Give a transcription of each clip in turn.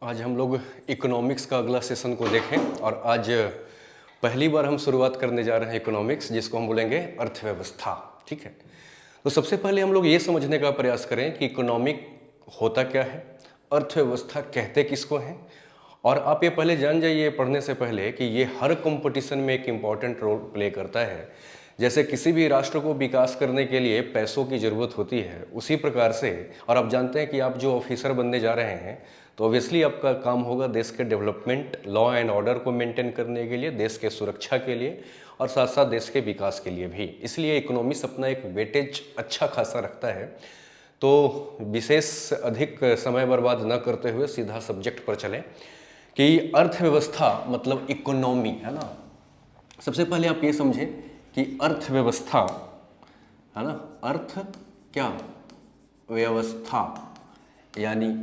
आज हम लोग इकोनॉमिक्स का अगला सेशन को देखें और आज पहली बार हम शुरुआत करने जा रहे हैं इकोनॉमिक्स, जिसको हम बोलेंगे अर्थव्यवस्था। ठीक है, तो सबसे पहले हम लोग ये समझने का प्रयास करें कि इकोनॉमिक होता क्या है, अर्थव्यवस्था कहते किसको हैं। और आप ये पहले जान जाइए पढ़ने से पहले कि ये हर कंपटीशन में एक इम्पॉर्टेंट रोल प्ले करता है। जैसे किसी भी राष्ट्र को विकास करने के लिए पैसों की ज़रूरत होती है, उसी प्रकार से, और आप जानते हैं कि आप जो ऑफिसर बनने जा रहे हैं तो ऑब्वियसली आपका काम होगा देश के डेवलपमेंट, लॉ एंड ऑर्डर को मेंटेन करने के लिए, देश के सुरक्षा के लिए और साथ साथ देश के विकास के लिए भी। इसलिए इकोनॉमिक्स अपना एक वेटेज अच्छा खासा रखता है। तो विशेष अधिक समय बर्बाद न करते हुए सीधा सब्जेक्ट पर चलें कि अर्थव्यवस्था मतलब इकोनॉमी है ना। सबसे पहले आप ये समझें कि अर्थव्यवस्था है ना, अर्थ क्या, व्यवस्था यानी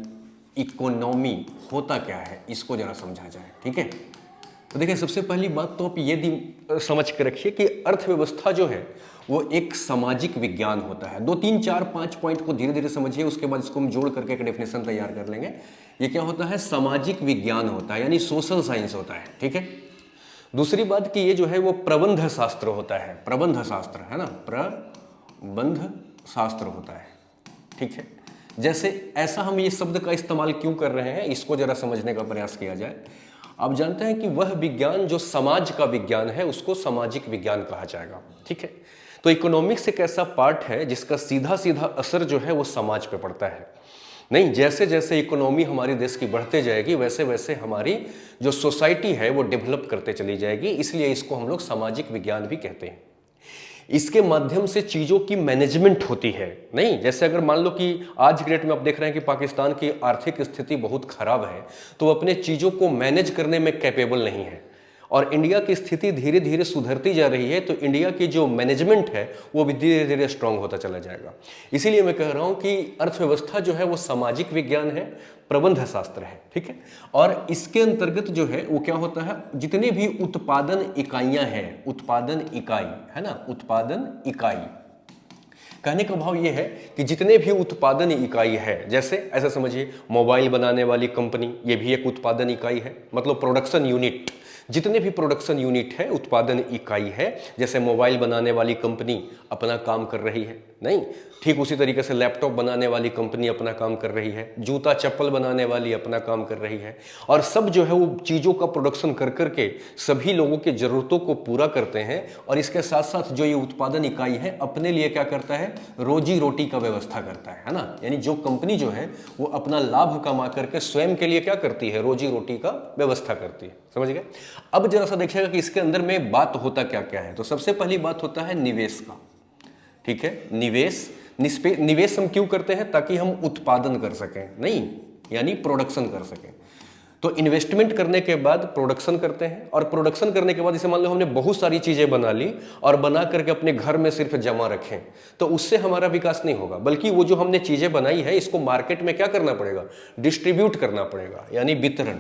इकोनॉमी होता क्या है, इसको जरा समझा जाए। ठीक है, तो देखिए सबसे पहली बात तो आप ये समझ के रखिए कि अर्थव्यवस्था जो है वो एक सामाजिक विज्ञान होता है। 2 3 4 5 पॉइंट को धीरे धीरे समझिए, उसके बाद इसको हम जोड़ करके एक डेफिनेशन तैयार कर लेंगे। ये क्या होता है, सामाजिक विज्ञान होता है, यानी सोशल साइंस होता है। ठीक है, दूसरी बात कि ये जो है वो प्रबंध शास्त्र होता है, प्रबंध शास्त्र है ना, प्रबंध शास्त्र होता है। ठीक है, जैसे ऐसा हम ये शब्द का इस्तेमाल क्यों कर रहे हैं, इसको जरा समझने का प्रयास किया जाए। आप जानते हैं कि वह विज्ञान जो समाज का विज्ञान है उसको सामाजिक विज्ञान कहा जाएगा। ठीक है, तो इकोनॉमिक्स एक ऐसा पार्ट है जिसका सीधा सीधा असर जो है वो समाज पे पड़ता है। नहीं, जैसे जैसे इकोनॉमी हमारे देश की बढ़ते जाएगी वैसे वैसे हमारी जो सोसाइटी है वो डेवलप करते चली जाएगी, इसलिए इसको हम लोग सामाजिक विज्ञान भी कहते हैं। इसके माध्यम से चीज़ों की मैनेजमेंट होती है। नहीं, जैसे अगर मान लो कि आज की डेट में आप देख रहे हैं कि पाकिस्तान की आर्थिक स्थिति बहुत खराब है, तो वो अपने चीज़ों को मैनेज करने में कैपेबल नहीं है, और इंडिया की स्थिति धीरे धीरे सुधरती जा रही है, तो इंडिया की जो मैनेजमेंट है वो भी धीरे धीरे स्ट्रांग होता चला जाएगा। इसीलिए मैं कह रहा हूँ कि अर्थव्यवस्था जो है वो सामाजिक विज्ञान है, प्रबंध शास्त्र है। ठीक है, और इसके अंतर्गत जो है वो क्या होता है, जितनी भी उत्पादन इकाइयां हैं, उत्पादन इकाई है ना, उत्पादन इकाई, कहने का भाव ये है कि जितने भी उत्पादन इकाई है, जैसे ऐसा समझिए मोबाइल बनाने वाली कंपनी, ये भी एक उत्पादन इकाई है, मतलब प्रोडक्शन यूनिट। जितने भी प्रोडक्शन यूनिट है उत्पादन इकाई है। जैसे मोबाइल बनाने वाली कंपनी अपना काम कर रही है, नहीं, ठीक उसी तरीके से लैपटॉप बनाने वाली कंपनी अपना काम कर रही है, जूता चप्पल बनाने वाली अपना काम कर रही है, और सब जो है वो चीज़ों का प्रोडक्शन कर करके सभी लोगों की ज़रूरतों को पूरा करते हैं। और इसके साथ साथ जो ये उत्पादन इकाई है अपने लिए क्या करता है, रोजी रोटी का व्यवस्था करता है ना। यानी जो कंपनी जो है वो अपना लाभ कमा करके स्वयं के लिए क्या करती है, रोजी रोटी का व्यवस्था करती है। समझ गए। अब जरा सा देखिएगा कि इसके अंदर में बात होता क्या क्या है। तो सबसे पहली बात होता है निवेश का। ठीक है, निवेश, निवेश हम क्यों करते हैं, ताकि हम उत्पादन कर सकें, नहीं यानी प्रोडक्शन कर सकें। तो इन्वेस्टमेंट करने के बाद प्रोडक्शन करते हैं, और प्रोडक्शन करने के बाद जैसे मान लो हमने बहुत सारी चीजें बना ली और बना करके अपने घर में सिर्फ जमा रखें, तो उससे हमारा विकास नहीं होगा, बल्कि वो जो हमने चीजें बनाई है इसको मार्केट में क्या करना पड़ेगा, डिस्ट्रीब्यूट करना पड़ेगा, यानी वितरण,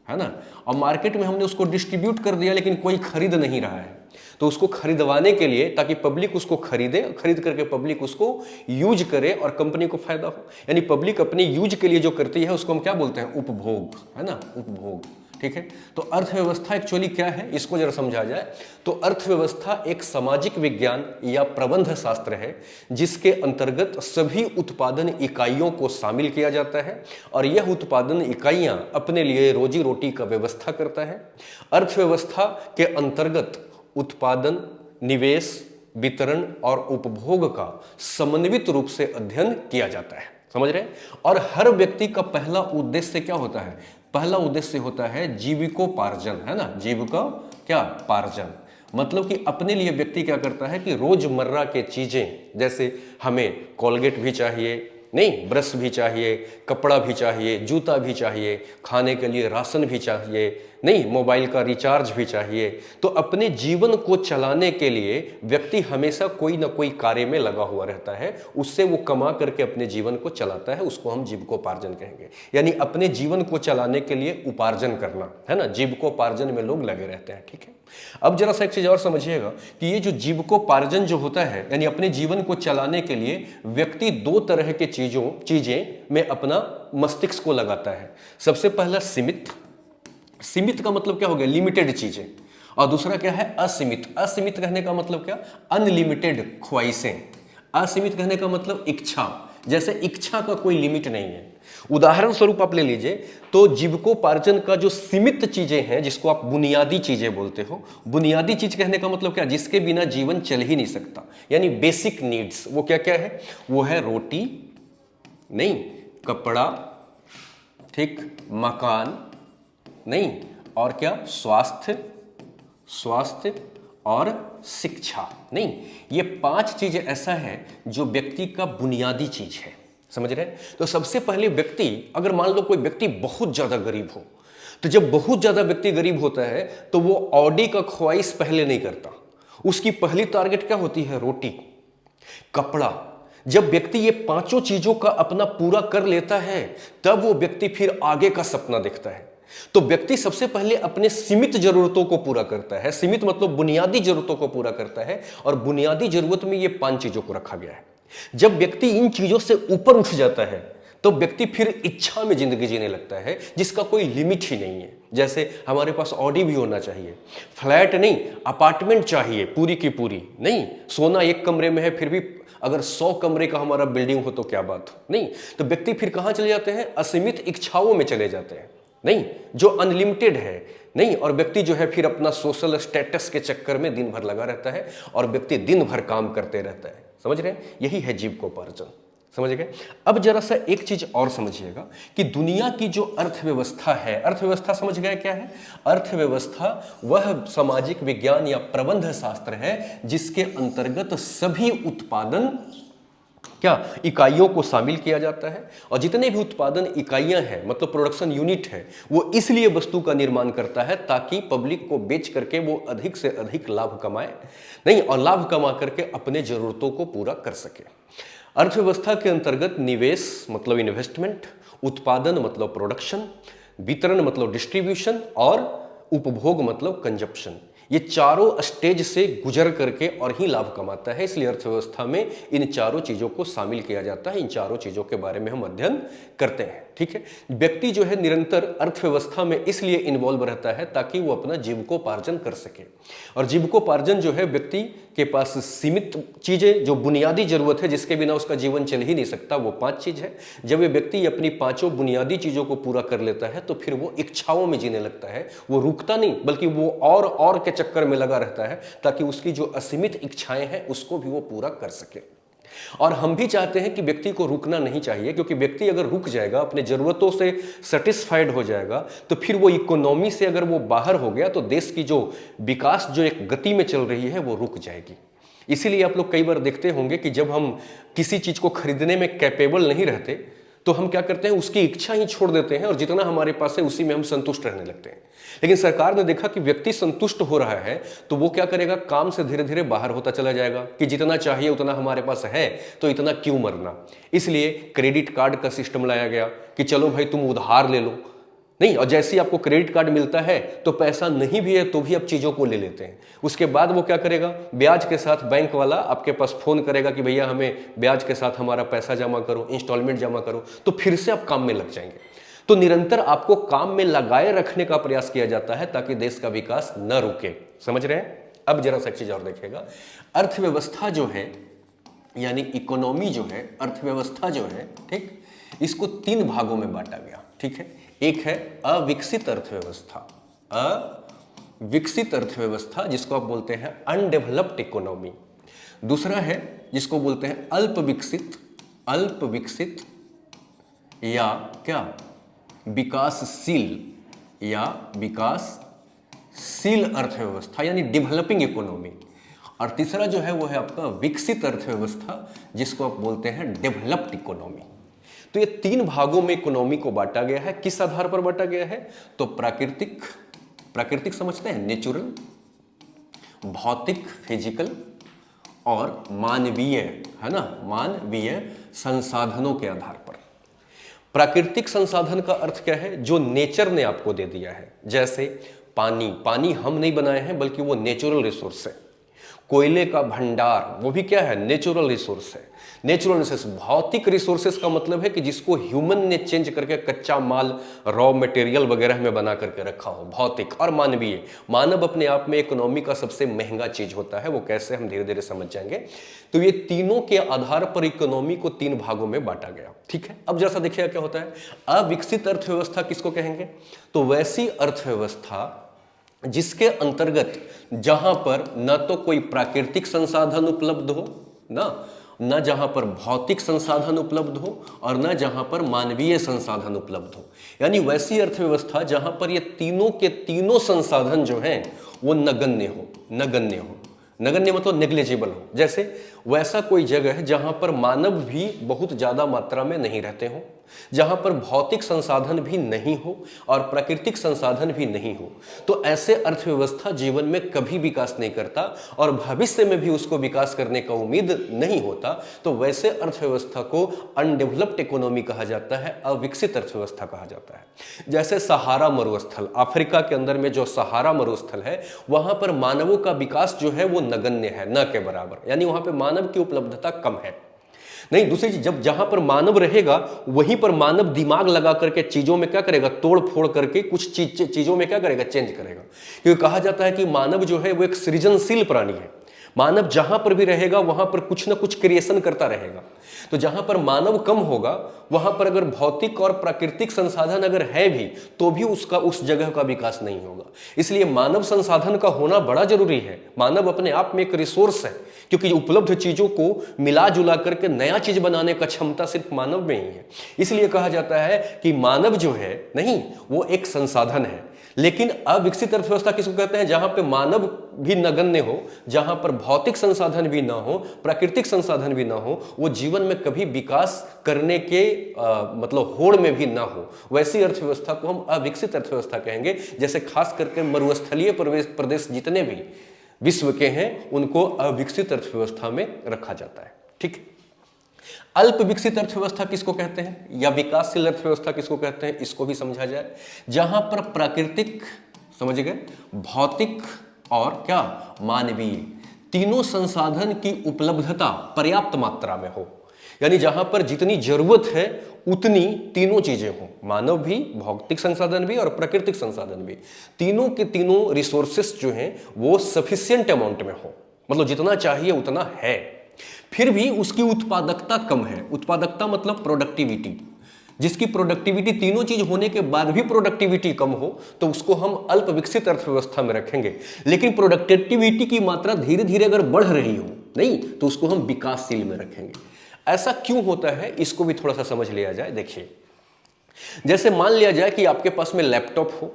है ना। और मार्केट में हमने उसको डिस्ट्रीब्यूट कर दिया लेकिन कोई खरीद नहीं रहा है, तो उसको खरीदवाने के लिए, ताकि पब्लिक उसको खरीदे, खरीद करके पब्लिक उसको यूज करे और कंपनी को फायदा हो, यानी पब्लिक अपने यूज के लिए जो करती है उसको हम क्या बोलते हैं, उपभोग, है ना, उपभोग। ठीक है, तो अर्थव्यवस्था एक्चुअली क्या है इसको जरा समझा जाए। तो अर्थव्यवस्था एक सामाजिक विज्ञान या प्रबंध शास्त्र है जिसके अंतर्गत सभी उत्पादन इकाइयों को शामिल किया जाता है, और यह उत्पादन इकाइयां अपने लिए रोजी रोटी का व्यवस्था करता है। अर्थव्यवस्था के अंतर्गत उत्पादन, निवेश, वितरण और उपभोग का समन्वित रूप से अध्ययन किया जाता है। समझ रहे हैं। और हर व्यक्ति का पहला उद्देश्य क्या होता है, पहला उद्देश्य होता है जीविकोपार्जन, है ना, जीविका क्या पार्जन, मतलब कि अपने लिए व्यक्ति क्या करता है कि रोजमर्रा के चीजें, जैसे हमें कोलगेट भी चाहिए, नहीं, ब्रश भी चाहिए, कपड़ा भी चाहिए, जूता भी चाहिए, खाने के लिए राशन भी चाहिए, नहीं, मोबाइल का रिचार्ज भी चाहिए। तो अपने जीवन को चलाने के लिए व्यक्ति हमेशा कोई ना कोई कार्य में लगा हुआ रहता है, उससे वो कमा करके अपने जीवन को चलाता है, उसको हम जीविकोपार्जन कहेंगे। यानी अपने जीवन को चलाने के लिए उपार्जन करना, है ना, जीविकोपार्जन में लोग लगे रहते हैं। ठीक है, अब जरा सा एक चीज और समझिएगा कि ये जो जीविकोपार्जन जो होता है, यानी अपने जीवन को चलाने के लिए व्यक्ति दो तरह के चीज चीजें में अपना मस्तिष्क को लगाता है। सबसे पहला सीमित, सीमित का मतलब क्या हो गया, लिमिटेड चीजें, और दूसरा क्या है, असीमित। असीमित कहने का मतलब क्या, अनलिमिटेड ख्वाहिशें। असीमित कहने का मतलब इच्छा, जैसे इच्छा का कोई लिमिट नहीं है। उदाहरण स्वरूप आप ले लीजिए तो जीविकोपार्जन का जो सीमित चीजें हैं, जिसको आप बुनियादी चीजें बोलते हो, बुनियादी चीज कहने का मतलब क्या, जिसके बिना जीवन चल ही नहीं सकता, यानी बेसिक नीड्स, वो क्या क्या है, वो है रोटी नहीं, कपड़ा, ठीक, मकान नहीं, और क्या, स्वास्थ्य, स्वास्थ्य और शिक्षा नहीं। ये 5 चीजें ऐसा है जो व्यक्ति का बुनियादी चीज है, समझ रहे हैं। तो सबसे पहले व्यक्ति, अगर मान लो कोई व्यक्ति बहुत ज्यादा गरीब हो, तो जब बहुत ज्यादा व्यक्ति गरीब होता है तो वो ऑडी का ख्वाहिश पहले नहीं करता, उसकी पहली टारगेट क्या होती है, रोटी, कपड़ा। जब व्यक्ति ये 5 चीजों का अपना पूरा कर लेता है तब वो व्यक्ति फिर आगे का सपना देखता है। तो व्यक्ति सबसे पहले अपने सीमित जरूरतों को पूरा करता है, सीमित मतलब बुनियादी जरूरतों को पूरा करता है, और बुनियादी जरूरत में ये 5 चीजों को रखा गया है। जब व्यक्ति इन चीजों से ऊपर उठ जाता है तो व्यक्ति फिर इच्छा में जिंदगी जीने लगता है, जिसका कोई लिमिट ही नहीं है। जैसे हमारे पास ऑडी भी होना चाहिए, फ्लैट नहीं, अपार्टमेंट चाहिए पूरी की पूरी, नहीं सोना एक कमरे में है फिर भी अगर 100 कमरे का हमारा बिल्डिंग हो तो क्या बात हो, नहीं। तो व्यक्ति फिर कहां चले जाते हैं, असीमित इच्छाओं में चले जाते हैं, नहीं, जो अनलिमिटेड है, नहीं। और व्यक्ति जो है फिर अपना सोशल स्टेटस के चक्कर में दिन भर लगा रहता है और व्यक्ति दिन भर काम करते रहता है, समझ रहे हैं। यही है जीविकोपार्जन, समझ गए। अब जरा सा एक चीज और समझिएगा कि दुनिया की जो अर्थव्यवस्था है, अर्थव्यवस्था समझ गए क्या है, अर्थव्यवस्था वह सामाजिक विज्ञान या प्रबंध शास्त्र है जिसके अंतर्गत सभी उत्पादन क्या इकाइयों को शामिल किया जाता है, और जितने भी उत्पादन इकाइयां हैं मतलब प्रोडक्शन यूनिट है, वो इसलिए वस्तु का निर्माण करता है ताकि पब्लिक को बेच करके वो अधिक से अधिक लाभ कमाए, नहीं, और लाभ कमा करके अपने जरूरतों को पूरा कर सके। अर्थव्यवस्था के अंतर्गत निवेश मतलब इन्वेस्टमेंट, उत्पादन मतलब प्रोडक्शन, वितरण मतलब डिस्ट्रीब्यूशन, और उपभोग मतलब कंजप्शन, ये चारों स्टेज से गुजर करके और ही लाभ कमाता है। इसलिए अर्थव्यवस्था में इन चारों चीजों को शामिल किया जाता है, इन चारों चीजों के बारे में हम अध्ययन करते हैं, ठीक है। व्यक्ति जो है निरंतर अर्थव्यवस्था में इसलिए इन्वॉल्व रहता है ताकि वो अपना जीविकोपार्जन कर सके, और जीविकोपार्जन जो है व्यक्ति के पास सीमित चीजें, जो बुनियादी जरूरत है जिसके बिना उसका जीवन चल ही नहीं सकता, वो 5 चीज है। जब ये व्यक्ति अपनी 5 बुनियादी चीजों को पूरा कर लेता है तो फिर वो इच्छाओं में जीने लगता है, वो रुकता नहीं बल्कि वो और के चक्कर में लगा रहता है ताकि उसकी जो असीमित इच्छाएं हैं उसको भी वो पूरा कर सके। और हम भी चाहते हैं कि व्यक्ति को रुकना नहीं चाहिए, क्योंकि व्यक्ति अगर रुक जाएगा, अपने जरूरतों से सेटिस्फाइड हो जाएगा, तो फिर वो इकोनॉमी से अगर वो बाहर हो गया तो देश की जो विकास जो एक गति में चल रही है वो रुक जाएगी। इसीलिए आप लोग कई बार देखते होंगे कि जब हम किसी चीज को खरीदने में कैपेबल नहीं रहते तो हम क्या करते हैं, उसकी इच्छा ही छोड़ देते हैं और जितना हमारे पास है उसी में हम संतुष्ट रहने लगते हैं। लेकिन सरकार ने देखा कि व्यक्ति संतुष्ट हो रहा है तो वो क्या करेगा, काम से धीरे धीरे बाहर होता चला जाएगा कि जितना चाहिए उतना हमारे पास है तो इतना क्यों मरना। इसलिए क्रेडिट कार्ड का सिस्टम लाया गया कि चलो भाई तुम उधार ले लो, नहीं, और जैसे ही आपको क्रेडिट कार्ड मिलता है तो पैसा नहीं भी है तो भी आप चीजों को ले लेते हैं। उसके बाद वो क्या करेगा, ब्याज के साथ बैंक वाला आपके पास फोन करेगा कि भैया हमें ब्याज के साथ हमारा पैसा जमा करो, इंस्टॉलमेंट जमा करो, तो फिर से आप काम में लग जाएंगे। तो निरंतर आपको काम में लगाए रखने का प्रयास किया जाता है ताकि देश का विकास न रुके, समझ रहे हैं। अब जरा सा एक चीज और देखिएगा, अर्थव्यवस्था जो है यानी इकोनॉमी जो है, अर्थव्यवस्था जो है, ठीक, इसको 3 भागों में बांटा गया, ठीक है। एक है अविकसित अर्थव्यवस्था, अविकसित अर्थव्यवस्था जिसको आप बोलते हैं अनडेवलप्ड इकोनॉमी। दूसरा है जिसको बोलते हैं अल्प विकसित या क्या विकासशील या विकासशील अर्थव्यवस्था यानी डेवलपिंग इकोनॉमी। और तीसरा जो है वो है आपका विकसित अर्थव्यवस्था जिसको आप बोलते हैं डेवलप्ड इकोनॉमी। तो ये 3 भागों में इकोनॉमी को बांटा गया है। किस आधार पर बांटा गया है, तो प्राकृतिक समझते हैं, नेचुरल, भौतिक फिजिकल, और मानवीय, है ना, मानवीय संसाधनों के आधार पर। प्राकृतिक संसाधन का अर्थ क्या है, जो नेचर ने आपको दे दिया है, जैसे पानी हम नहीं बनाए हैं बल्कि वो नेचुरल रिसोर्स है। कोयले का भंडार वो भी क्या है, नेचुरल रिसोर्स है। नेचुरल रिसोर्स, भौतिक रिसोर्सेस का मतलब है कि जिसको ह्यूमन ने चेंज करके कच्चा माल, रॉ मटेरियल वगैरह में बना करके रखा हो, भौतिक। और मानवीय, मानव अपने आप में इकोनॉमी का सबसे महंगा चीज होता है, वो कैसे हम धीरे धीरे समझ जाएंगे। तो ये तीनों के आधार पर इकोनॉमी को 3 भागों में बांटा गया, ठीक है। अब जैसा देखिए क्या होता है, अविकसित अर्थव्यवस्था किसको कहेंगे, तो वैसी अर्थव्यवस्था जिसके अंतर्गत जहां पर न तो कोई प्राकृतिक संसाधन उपलब्ध हो, न जहां पर भौतिक संसाधन उपलब्ध हो, और न जहां पर मानवीय संसाधन उपलब्ध हो। यानी वैसी अर्थव्यवस्था जहां पर ये तीनों के तीनों संसाधन जो हैं वो नगण्य हो। नगण्य मतलब नेग्लिजिबल हो। जैसे वैसा कोई जगह है जहां पर मानव भी बहुत ज्यादा मात्रा में नहीं रहते हो, जहां पर भौतिक संसाधन भी नहीं हो और प्राकृतिक संसाधन भी नहीं हो, तो ऐसे अर्थव्यवस्था जीवन में कभी विकास नहीं करता और भविष्य में भी उसको विकास करने का उम्मीद नहीं होता। तो वैसे अर्थव्यवस्था को अनडेवलप्ड इकोनॉमी कहा जाता है, अविकसित अर्थव्यवस्था कहा जाता है। जैसे सहारा मरुस्थल, अफ्रीका के अंदर में जो सहारा मरुस्थल है, वहां पर मानवों का विकास जो है वो नगण्य है, न के बराबर, यानी वहां पर मानव की उपलब्धता कम है। नहीं, दूसरी चीज, जब जहां पर मानव रहेगा वहीं पर मानव दिमाग लगा करके चीजों में क्या करेगा, तोड़ फोड़ करके कुछ चीजों में क्या करेगा, चेंज करेगा। क्योंकि कहा जाता है कि मानव जो है वो एक सृजनशील प्राणी है। मानव जहां पर भी रहेगा वहां पर कुछ ना कुछ क्रिएशन करता रहेगा। तो जहां पर मानव कम होगा वहां पर अगर भौतिक और प्राकृतिक संसाधन अगर है भी तो भी उसका उस जगह का विकास नहीं होगा। इसलिए मानव संसाधन का होना बड़ा जरूरी है। मानव अपने आप में एक रिसोर्स है, क्योंकि उपलब्ध चीजों को मिला जुला करके नया चीज बनाने का क्षमता सिर्फ मानव में ही है। इसलिए कहा जाता है कि मानव जो है नहीं, वो एक संसाधन है। लेकिन अविकसित अर्थव्यवस्था किसको कहते हैं, जहां पे मानव भी नगण्य हो, जहां पर भौतिक संसाधन भी ना हो, प्राकृतिक संसाधन भी ना हो, वो जीवन में कभी विकास करने के मतलब होड़ में भी ना हो, वैसी अर्थव्यवस्था को हम अविकसित अर्थव्यवस्था कहेंगे। जैसे खास करके मरुस्थलीय प्रदेश जितने भी विश्व के हैं उनको अविकसित अर्थव्यवस्था में रखा जाता है, ठीक है। अल्प विकसित अर्थव्यवस्था किसको कहते हैं या विकासशील अर्थव्यवस्था किसको कहते हैं, इसको भी समझा जाए। जहां पर प्राकृतिक, समझ गए, भौतिक और क्या, मानवीय, तीनों संसाधन की उपलब्धता पर्याप्त मात्रा में हो। यानी जहां पर जितनी जरूरत है उतनी तीनों चीजें हो, मानव भी, भौतिक संसाधन भी और प्राकृतिक संसाधन भी, तीनों के तीनों रिसोर्सेस जो हैं वो सफिशिएंट अमाउंट में हो, मतलब जितना चाहिए उतना है। फिर भी उसकी उत्पादकता कम है। उत्पादकता मतलब प्रोडक्टिविटी, जिसकी प्रोडक्टिविटी, तीनों चीज होने के बाद भी प्रोडक्टिविटी कम हो तो उसको हम अल्प विकसित अर्थव्यवस्था में रखेंगे। लेकिन प्रोडक्टिविटी की मात्रा धीरे धीरे अगर बढ़ रही हो नहीं तो उसको हम विकासशील में रखेंगे। ऐसा क्यों होता है इसको भी थोड़ा सा समझ लिया जाए। देखिए, जैसे मान लिया जाए कि आपके पास में लैपटॉप हो,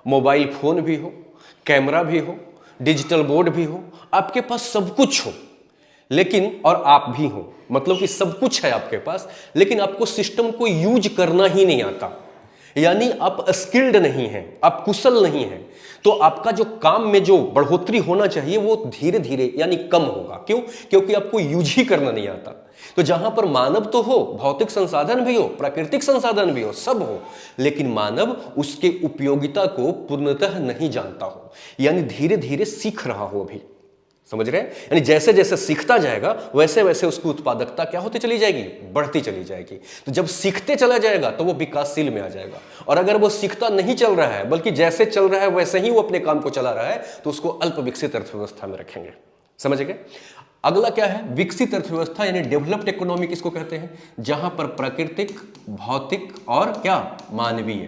मोबाइल फोन भी हो, कैमरा भी हो, डिजिटल बोर्ड भी हो, आपके पास सब कुछ हो, लेकिन और आप भी हो, मतलब कि सब कुछ है आपके पास, लेकिन आपको सिस्टम को यूज करना ही नहीं आता, यानी आप स्किल्ड नहीं हैं, आप कुशल नहीं हैं, तो आपका जो काम में जो बढ़ोतरी होना चाहिए वो धीरे धीरे यानी कम होगा। क्यों? क्योंकि आपको यूज ही करना नहीं आता। तो जहां पर मानव तो हो, भौतिक संसाधन भी हो, प्राकृतिक संसाधन भी हो, सब हो, लेकिन मानव उसके उपयोगिता को पूर्णतः नहीं जानता हो, यानी धीरे धीरे सीख रहा हो अभी, समझ रहे हैं। यानी जैसे जैसे सीखता जाएगा वैसे वैसे उसकी उत्पादकता क्या होती चली जाएगी, बढ़ती चली जाएगी। तो जब सीखते चला जाएगा तो वो विकासशील में आ जाएगा, और अगर वो सीखता नहीं चल रहा है बल्कि जैसे चल रहा है वैसे ही वो अपने काम को चला रहा है तो उसको अल्प विकसित अर्थव्यवस्था में रखेंगे, समझ गए। अगला क्या है, विकसित अर्थव्यवस्था यानी डेवलप्ड इकोनॉमी किसको कहते हैं, जहां पर प्राकृतिक, भौतिक और क्या, मानवीय,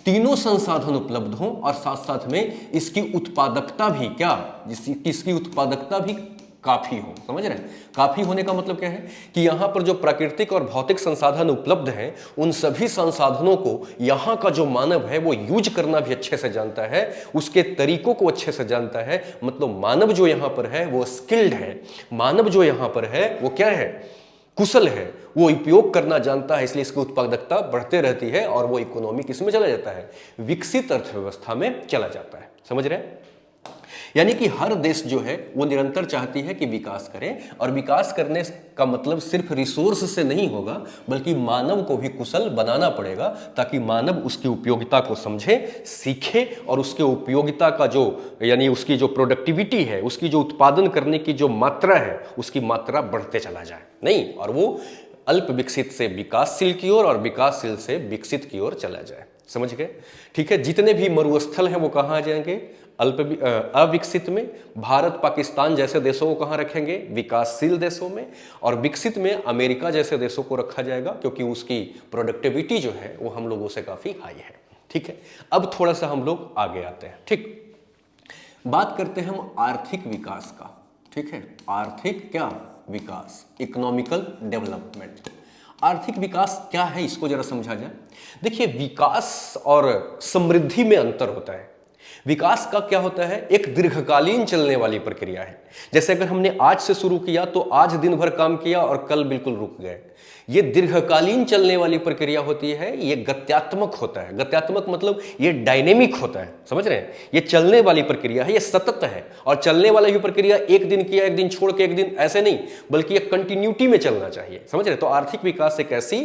तीनों संसाधन उपलब्ध हों और साथ साथ में इसकी उत्पादकता भी क्या, इसकी उत्पादकता भी काफी हो, समझ रहे हैं। काफी होने का मतलब क्या है कि यहां पर जो प्राकृतिक और भौतिक संसाधन उपलब्ध हैं उन सभी संसाधनों को यहां का जो मानव है वो यूज करना भी अच्छे से जानता है, उसके तरीकों को अच्छे से जानता है। मतलब मानव जो यहां पर है वो स्किल्ड है, मानव जो यहां पर है वो क्या है, कुशल है, वो उपयोग करना जानता है, इसलिए इसकी उत्पादकता बढ़ते रहती है और वो इकोनॉमी किस में चला जाता है, विकसित अर्थव्यवस्था में चला जाता है, समझ रहे हैं। यानी कि हर देश जो है वो निरंतर चाहती है कि विकास करे, और विकास करने का मतलब सिर्फ रिसोर्स से नहीं होगा, बल्कि मानव को भी कुशल बनाना पड़ेगा, ताकि मानव उसकी उपयोगिता को समझे, सीखे, और उसके उपयोगिता का जो यानी उसकी जो प्रोडक्टिविटी है, उसकी जो उत्पादन करने की जो मात्रा है, उसकी मात्रा बढ़ते चला जाए नहीं, और वो अल्प विकसित से विकासशील की ओर और विकासशील से विकसित की ओर चला जाए। समझ गए? ठीक है, जितने भी मरुस्थल हैं वो कहाँ आ जाएंगे? अविकसित में। भारत पाकिस्तान जैसे देशों को कहाँ रखेंगे? विकासशील देशों में। और विकसित में अमेरिका जैसे देशों को रखा जाएगा, क्योंकि उसकी प्रोडक्टिविटी जो है वो हम लोगों से काफ़ी हाई है। ठीक है, अब थोड़ा सा हम लोग आगे आते हैं। ठीक, बात करते हैं हम आर्थिक विकास का। ठीक है, आर्थिक क्या विकास, इकोनॉमिकल डेवलपमेंट। आर्थिक विकास क्या है, इसको जरा समझा जाए। देखिए, विकास और समृद्धि में अंतर होता है। विकास का क्या होता है? एक दीर्घकालीन चलने वाली प्रक्रिया है। जैसे अगर हमने आज से शुरू किया तो आज दिन भर काम किया और कल बिल्कुल रुक गए। ये दीर्घकालीन चलने वाली प्रक्रिया होती है, ये गत्यात्मक होता है। गत्यात्मक मतलब ये डायनेमिक होता है, समझ रहे हैं? ये चलने वाली प्रक्रिया है, ये सतत है। और चलने वाली भी प्रक्रिया एक दिन किया एक दिन छोड़ के एक दिन, ऐसे नहीं, बल्कि ये कंटिन्यूटी में चलना चाहिए। समझ रहे हैं? तो आर्थिक विकास एक ऐसी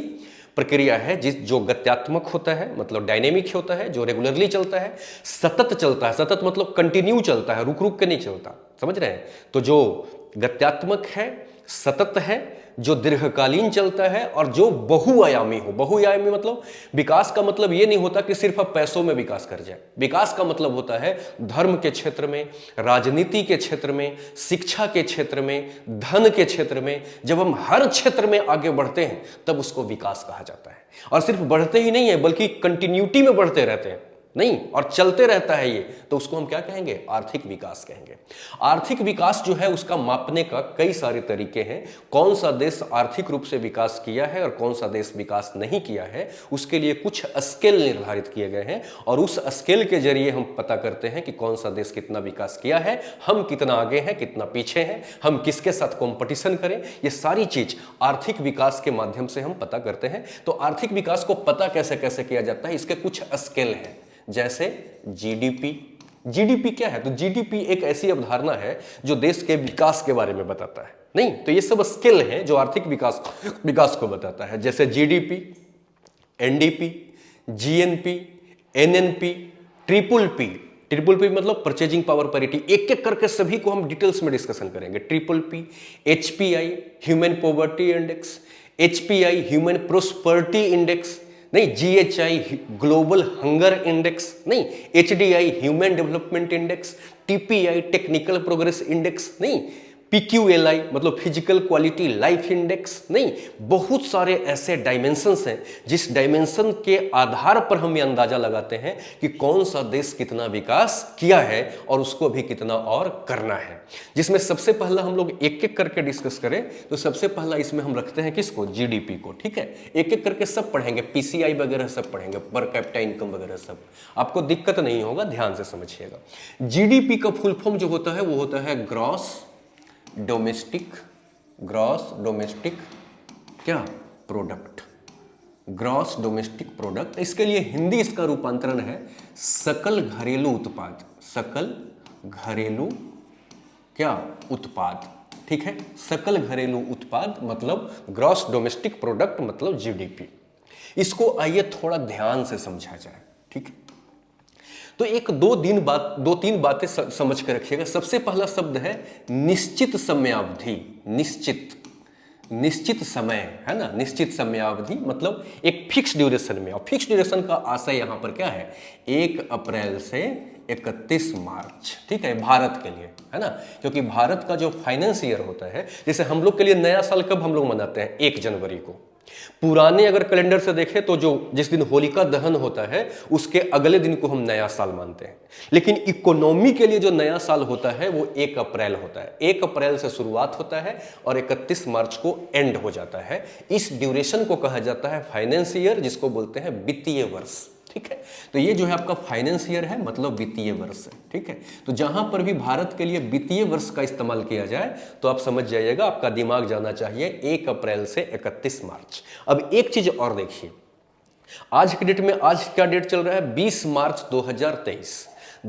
प्रक्रिया है जो गत्यात्मक होता है, मतलब डायनेमिक होता है, जो रेगुलरली चलता है, सतत चलता है। सतत मतलब कंटिन्यू चलता है, रुक रुक के नहीं चलता। समझ रहे हैं? तो जो गत्यात्मक है, सतत है, जो दीर्घकालीन चलता है, और जो बहुआयामी हो। बहुआयामी मतलब विकास का मतलब ये नहीं होता कि सिर्फ अब पैसों में विकास कर जाए। विकास का मतलब होता है धर्म के क्षेत्र में, राजनीति के क्षेत्र में, शिक्षा के क्षेत्र में, धन के क्षेत्र में। जब हम हर क्षेत्र में आगे बढ़ते हैं तब उसको विकास कहा जाता है। और सिर्फ बढ़ते ही नहीं है, बल्कि कंटिन्यूटी में बढ़ते रहते हैं नहीं, और चलते रहता है ये, तो उसको हम क्या कहेंगे? आर्थिक विकास कहेंगे। आर्थिक विकास जो है उसका मापने का कई सारे तरीके हैं। कौन सा देश आर्थिक रूप से विकास किया है और कौन सा देश विकास नहीं किया है, उसके लिए कुछ स्केल निर्धारित किए गए हैं, और उस स्केल के जरिए हम पता करते हैं कि कौन सा देश कितना विकास किया है, हम कितना आगे हैं, कितना पीछे हैं, हम किसके साथ कंपटीशन करें। ये सारी चीज आर्थिक विकास के माध्यम से हम पता करते हैं। तो आर्थिक विकास को पता कैसे कैसे किया जाता है, इसके कुछ स्केल हैं। जैसे जीडीपी। जीडीपी क्या है? तो जीडीपी एक ऐसी अवधारणा है जो देश के विकास के बारे में बताता है नहीं। तो ये सब स्किल हैं जो आर्थिक विकास को बताता है। जैसे GDP, NDP, GNP, NNP, triple P मतलब परचेजिंग पावर पैरिटी। एक एक करके सभी को हम डिटेल्स में डिस्कशन करेंगे। Triple P, एचपीआई human poverty index, एचपीआई human prosperity index नहीं, जीएचआई ग्लोबल हंगर इंडेक्स नहीं, HDI human development index, TPI technical progress index नहीं, पीक्यूएलआई मतलब फिजिकल क्वालिटी लाइफ इंडेक्स नहीं। बहुत सारे ऐसे डायमेंशंस हैं जिस डायमेंशन के आधार पर हम ये अंदाजा लगाते हैं कि कौन सा देश कितना विकास किया है और उसको भी कितना और करना है। जिसमें सबसे पहला हम लोग एक एक करके डिस्कस करें तो सबसे पहला इसमें हम रखते हैं किसको? जीडीपी को। ठीक है, एक एक करके सब पढ़ेंगे, पीसीआई वगैरह सब पढ़ेंगे, पर कैपिटा इनकम वगैरह सब। आपको दिक्कत नहीं होगा, ध्यान से समझिएगा। जीडीपी का फुल फॉर्म जो होता है वो होता है ग्रॉस डोमेस्टिक क्या प्रोडक्ट, ग्रॉस डोमेस्टिक प्रोडक्ट। इसके लिए हिंदी इसका रूपांतरण है सकल घरेलू उत्पाद। सकल घरेलू क्या उत्पाद। ठीक है, सकल घरेलू उत्पाद मतलब ग्रॉस डोमेस्टिक प्रोडक्ट मतलब जीडीपी। इसको आइए थोड़ा ध्यान से समझा जाए। ठीक है, तो एक दो तीन बातें समझ कर रखिएगा। सबसे पहला शब्द है निश्चित समयावधि। निश्चित समय है ना, निश्चित समयावधि मतलब एक फिक्स ड्यूरेशन में। और फिक्स ड्यूरेशन का आशय यहां पर क्या है? 1 अप्रैल से 31 मार्च। ठीक है, भारत के लिए है ना, क्योंकि भारत का जो फाइनेंस ईयर होता है, जैसे हम लोग के लिए नया साल कब हम लोग मनाते हैं? 1 जनवरी को। पुराने अगर कैलेंडर से देखें तो जिस दिन होलिका दहन होता है उसके अगले दिन को हम नया साल मानते हैं। लेकिन इकोनॉमी के लिए जो नया साल होता है वो 1 अप्रैल होता है। 1 अप्रैल से शुरुआत होता है और 31 मार्च को एंड हो जाता है। इस ड्यूरेशन को कहा जाता है फाइनेंस ईयर, जिसको बोलते हैं वित्तीय वर्ष। ठीक है, तो ये जो है आपका फाइनेंस ईयर है, मतलब वित्तीय वर्ष है। ठीक है, तो जहां पर भी भारत के लिए वित्तीय वर्ष का इस्तेमाल किया जाए तो आप समझ जाइएगा, आपका दिमाग जाना चाहिए 1 अप्रैल से 31 मार्च। अब एक चीज और देखिए, आज की डेट में, आज क्या डेट चल रहा है? 20 मार्च 2023।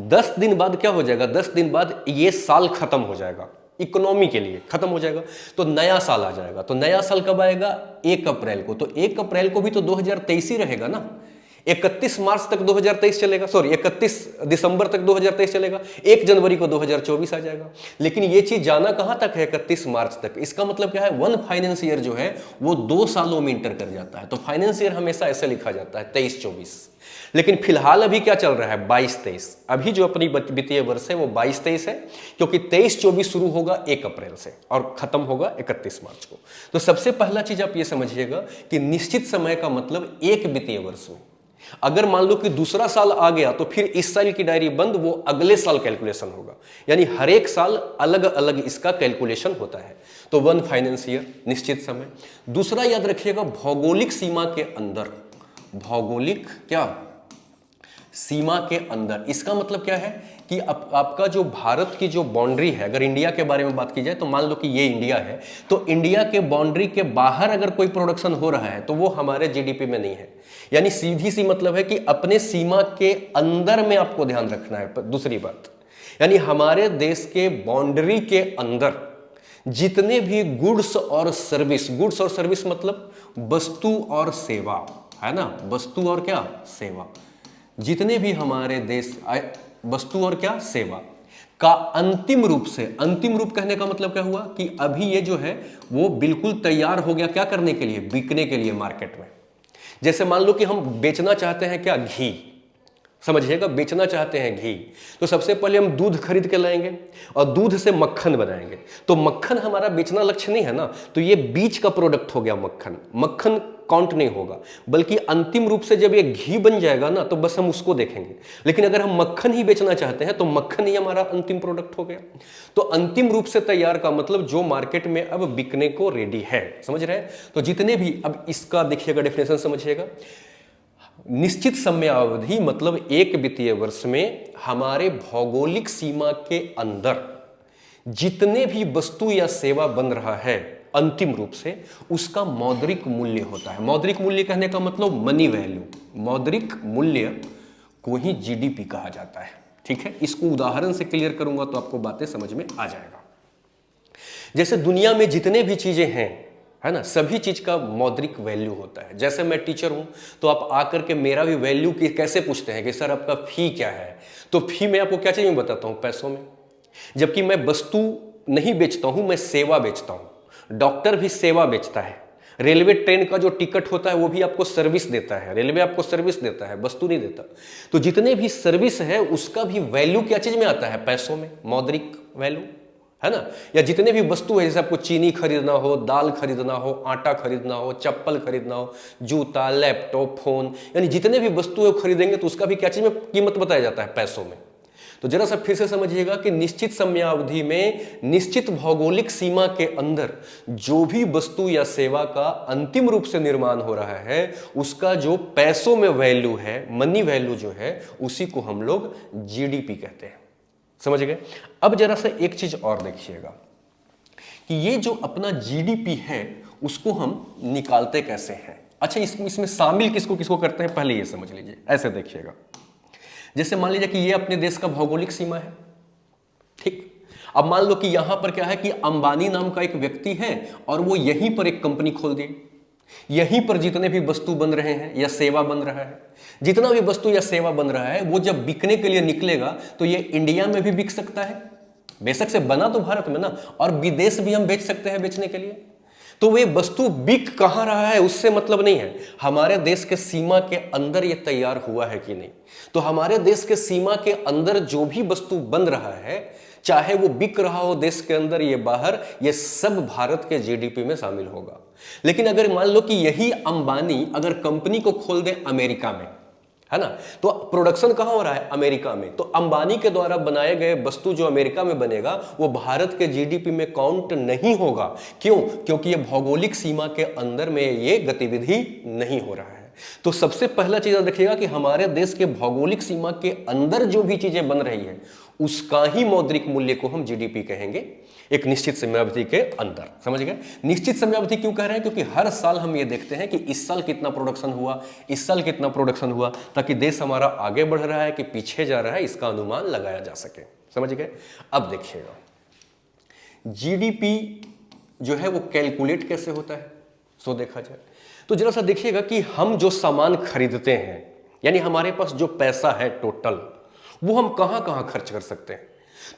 10 दिन बाद क्या हो जाएगा, 10 दिन बाद ये साल खत्म हो जाएगा, इकोनॉमी के लिए खत्म हो जाएगा, तो नया साल आ जाएगा। तो नया साल कब आएगा, 1 अप्रैल को। तो 1 अप्रैल को भी तो 2023 ही रहेगा ना, 31 मार्च तक 2023 चलेगा, सॉरी 31 दिसंबर तक 2023 चलेगा, 1 जनवरी को 2024 आ जाएगा। लेकिन ये चीज जाना कहां तक है, 31 मार्च तक। इसका मतलब क्या है, 1 फाइनेंस ईयर जो है वो 2 सालों में इंटर कर जाता है। तो फाइनेंस ईयर हमेशा ऐसे लिखा जाता है 23-24। लेकिन फिलहाल अभी क्या चल रहा है, 22-23। अभी जो अपनी वित्तीय वर्ष है वो 22-23 है, क्योंकि 23-24 शुरू होगा 1 अप्रैल से और खत्म होगा 31 मार्च को। तो सबसे पहला चीज आप ये समझिएगा कि निश्चित समय का मतलब एक वित्तीय वर्ष में। अगर मान लो कि दूसरा साल आ गया तो फिर इस साल की डायरी बंद, वो अगले साल कैलकुलेशन होगा। यानी हर एक साल अलग अलग इसका कैलकुलेशन होता है। तो 1 फाइनेंस ईयर, निश्चित समय। दूसरा याद रखिएगा, भौगोलिक सीमा के अंदर, भौगोलिक क्या सीमा के अंदर। इसका मतलब क्या है कि आपका जो भारत की जो बाउंड्री है, अगर इंडिया के बारे में बात की जाए तो मान लो कि ये इंडिया है, तो इंडिया के बाउंड्री के बाहर अगर कोई प्रोडक्शन हो रहा है तो वो हमारे जीडीपी में नहीं है। यानी सीधी सी मतलब है कि अपने सीमा के अंदर में आपको ध्यान रखना है। दूसरी बात, यानी हमारे देश के बाउंड्री के अंदर जितने भी गुड्स और सर्विस मतलब वस्तु और सेवा, है ना, वस्तु और क्या, सेवा। जितने भी हमारे देश वस्तु और क्या, सेवा का अंतिम रूप से, अंतिम रूप कहने का मतलब क्या हुआ कि अभी ये जो है वो बिल्कुल तैयार हो गया, क्या करने के लिए, बिकने के लिए मार्केट में। जैसे मान लो कि हम बेचना चाहते हैं क्या, घी, समझिएगा, बेचना चाहते हैं घी, तो सबसे पहले हम दूध खरीद के लाएंगे और दूध से मक्खन बनाएंगे। तो मक्खन हमारा बेचना लक्ष्य नहीं है ना, तो ये बीच का प्रोडक्ट हो गया मक्खन। मक्खन काउंट नहीं होगा, बल्कि अंतिम रूप से जब ये घी बन जाएगा ना तो बस हम उसको देखेंगे। लेकिन अगर हम मक्खन ही बेचना चाहते हैं तो मक्खन ही हमारा अंतिम प्रोडक्ट हो गया। तो अंतिम रूप से तैयार का मतलब जो मार्केट में अब बिकने को रेडी है, समझ रहे हैं। तो जितने भी, अब इसका देखिएगा डेफिनेशन समझिएगा, निश्चित समयावधि मतलब एक वित्तीय वर्ष में हमारे भौगोलिक सीमा के अंदर जितने भी वस्तु या सेवा बन रहा है, अंतिम रूप से उसका मौद्रिक मूल्य होता है। मौद्रिक मूल्य कहने का मतलब मनी वैल्यू, मौद्रिक मूल्य को ही जीडीपी कहा जाता है। ठीक है, इसको उदाहरण से क्लियर करूंगा तो आपको बातें समझ में आ जाएगा। जैसे दुनिया में जितने भी चीजें हैं, है ना, सभी चीज का मौद्रिक वैल्यू होता है। जैसे मैं टीचर हूं तो आप आकर के मेरा भी वैल्यू कैसे पूछते हैं कि सर आपका फी क्या है, तो फी मैं आपको क्या चाहिए बताता हूं, पैसों में। जबकि मैं वस्तु नहीं बेचता हूं, मैं सेवा बेचता हूं। डॉक्टर भी सेवा बेचता है। रेलवे ट्रेन का जो टिकट होता है वो भी आपको सर्विस देता है, रेलवे आपको सर्विस देता है, वस्तु नहीं देता। तो जितने भी सर्विस है उसका भी वैल्यू क्या चीज में आता है, पैसों में, मौद्रिक वैल्यू, है ना। या जितने भी वस्तु है, जैसे आपको चीनी खरीदना हो, दाल खरीदना हो, आटा खरीदना हो, चप्पल खरीदना हो, जूता, लैपटॉप, फोन, यानी जितने भी वस्तु है खरीदेंगे तो उसका भी क्या चीज में कीमत बताया जाता है, पैसों में। तो जरा सा फिर से समझिएगा कि निश्चित समयावधि में निश्चित भौगोलिक सीमा के अंदर जो भी वस्तु या सेवा का अंतिम रूप से निर्माण हो रहा है उसका जो पैसों में वैल्यू है, मनी वैल्यू जो है, उसी को हम लोग जीडीपी कहते हैं। समझ गए। अब जरा सा एक चीज और देखिएगा कि ये जो अपना जीडीपी है उसको हम निकालते कैसे हैं। अच्छा, इसमें शामिल किसको किसको करते हैं पहले ये समझ लीजिए। ऐसे देखिएगा, जैसे मान लीजिए कि ये अपने देश का भौगोलिक सीमा है, ठीक। अब मान लो कि यहां पर क्या है कि अंबानी नाम का एक व्यक्ति है और वो यहीं पर एक कंपनी खोल दी। यहीं पर जितने भी वस्तु बन रहे हैं या सेवा बन रहा है, जितना भी वस्तु या सेवा बन रहा है, वो जब बिकने के लिए निकलेगा तो ये इंडिया में भी बिक सकता है, बेशक से बना तो भारत में ना, और विदेश भी हम बेच सकते हैं बेचने के लिए। तो वे वस्तु बिक कहां रहा है उससे मतलब नहीं है, हमारे देश के सीमा के अंदर ये तैयार हुआ है कि नहीं। तो हमारे देश के सीमा के अंदर जो भी वस्तु बन रहा है, चाहे वो बिक रहा हो देश के अंदर या बाहर, ये सब भारत के जीडीपी में शामिल होगा। लेकिन अगर मान लो कि यही अंबानी अगर कंपनी को खोल दे अमेरिका में, है ना, तो प्रोडक्शन कहां हो रहा है, अमेरिका में, तो अंबानी के द्वारा बनाए गए वस्तु जो अमेरिका में बनेगा वो भारत के जीडीपी में काउंट नहीं होगा। क्यों? क्योंकि ये भौगोलिक सीमा के अंदर में ये गतिविधि नहीं हो रहा है। तो सबसे पहला चीज रखिएगा कि हमारे देश के भौगोलिक सीमा के अंदर जो भी चीजें बन रही है उसका ही मौद्रिक मूल्य को हम जीडीपी कहेंगे, एक निश्चित समयावधि के अंदर। समझ गए? निश्चित समयावधि क्यों कह रहे हैं? क्योंकि हर साल हम ये देखते हैं कि इस साल कितना प्रोडक्शन हुआ, इस साल कितना प्रोडक्शन हुआ, ताकि देश हमारा आगे बढ़ रहा है कि पीछे जा रहा है इसका अनुमान लगाया जा सके। समझ गए? अब देखिएगा, जीडीपी जो है वो कैलकुलेट कैसे होता है, सो देखा जाए तो जरा सा देखिएगा कि हम जो सामान खरीदते हैं, यानी हमारे पास जो पैसा है टोटल, वो हम कहां कहां खर्च कर सकते हैं।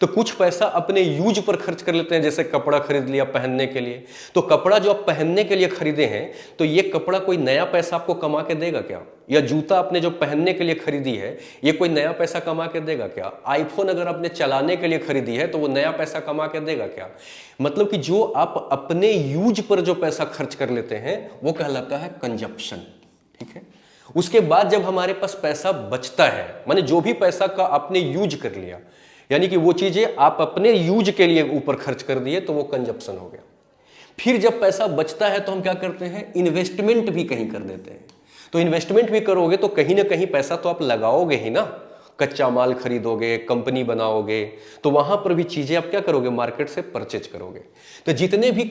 तो कुछ पैसा अपने यूज पर खर्च कर लेते हैं, जैसे कपड़ा खरीद लिया पहनने के लिए। तो कपड़ा जो आप पहनने के लिए खरीदे हैं, तो ये कपड़ा कोई नया पैसा आपको कमा के देगा क्या? या जूता आपने जो पहनने के लिए खरीदी है, ये कोई नया पैसा कमा के देगा क्या? आईफोन अगर आपने चलाने के लिए खरीदी है, तो वो नया पैसा कमा के देगा क्या? मतलब कि जो आप अपने यूज पर जो पैसा खर्च कर लेते हैं वो कहलाता है कंजप्शन। ठीक है? उसके बाद जब हमारे पास पैसा बचता है, माने जो भी पैसा का आपने यूज कर लिया, यानी कि वो चीजें आप अपने यूज के लिए ऊपर खर्च कर दिए, तो वो कंजप्शन हो गया। फिर जब पैसा बचता है तो हम क्या करते हैं? इन्वेस्टमेंट भी कहीं कर देते हैं। तो इन्वेस्टमेंट भी करोगे तो कहीं ना कहीं पैसा तो आप लगाओगे ही ना, कच्चा माल खरीदोगे, कंपनी बनाओगे, तो वहां पर भी चीजें आप क्या करोगे? मार्केट से परचेज करोगे। तो जितने भी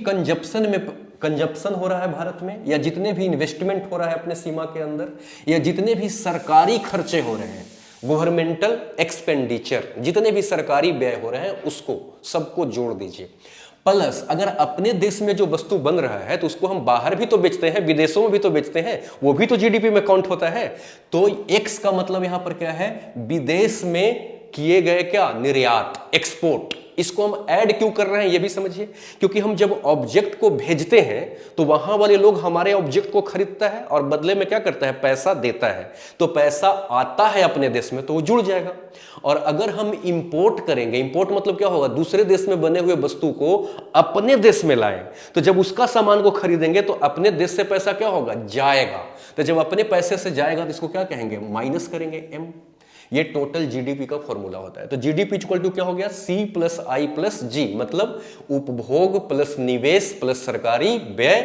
कंजप्शन हो रहा है भारत में, या जितने भी इन्वेस्टमेंट हो रहा है अपने सीमा के अंदर, या जितने भी सरकारी खर्चे हो रहे हैं, गवर्नमेंटल एक्सपेंडिचर, जितने भी सरकारी व्यय हो रहे हैं, उसको सबको जोड़ दीजिए। प्लस अगर अपने देश में जो वस्तु बन रहा है तो उसको हम बाहर भी तो बेचते हैं, विदेशों में भी तो बेचते हैं, वो भी तो जीडीपी में काउंट होता है। तो एक्स का मतलब यहां पर क्या है? विदेश में किए गए क्या? निर्यात, एक्सपोर्ट। इसको हम ऐड क्यों कर रहे हैं ये भी समझिए, क्योंकि हम जब ऑब्जेक्ट को भेजते हैं तो वहां वाले लोग हमारे ऑब्जेक्ट को खरीदता है और बदले में क्या करता है? पैसा देता है। तो पैसा आता है अपने देश में तो वो जुड़ जाएगा। और अगर हम इंपोर्ट करेंगे, इंपोर्ट मतलब क्या होगा? दूसरे देश में बने हुए वस्तु को अपने देश में लाएं, तो जब उसका सामान को खरीदेंगे तो अपने देश से पैसा क्या होगा? जाएगा। तो जब अपने पैसे से जाएगा तो इसको क्या कहेंगे? माइनस करेंगे, एम। ये टोटल जीडीपी का फॉर्मूला होता है। तो जीडीपी इक्वल टू क्या हो गया? सी प्लस आई प्लस जी, मतलब उपभोग प्लस निवेश प्लस सरकारी व्यय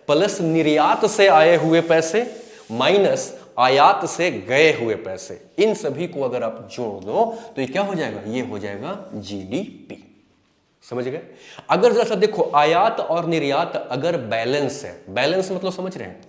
प्लस निर्यात से आए हुए पैसे माइनस आयात से गए हुए पैसे। इन सभी को अगर आप जोड़ दो तो ये क्या हो जाएगा? ये हो जाएगा जीडीपी। समझ गए? अगर जैसा देखो, आयात और निर्यात अगर बैलेंस है, बैलेंस मतलब समझ रहे हैं?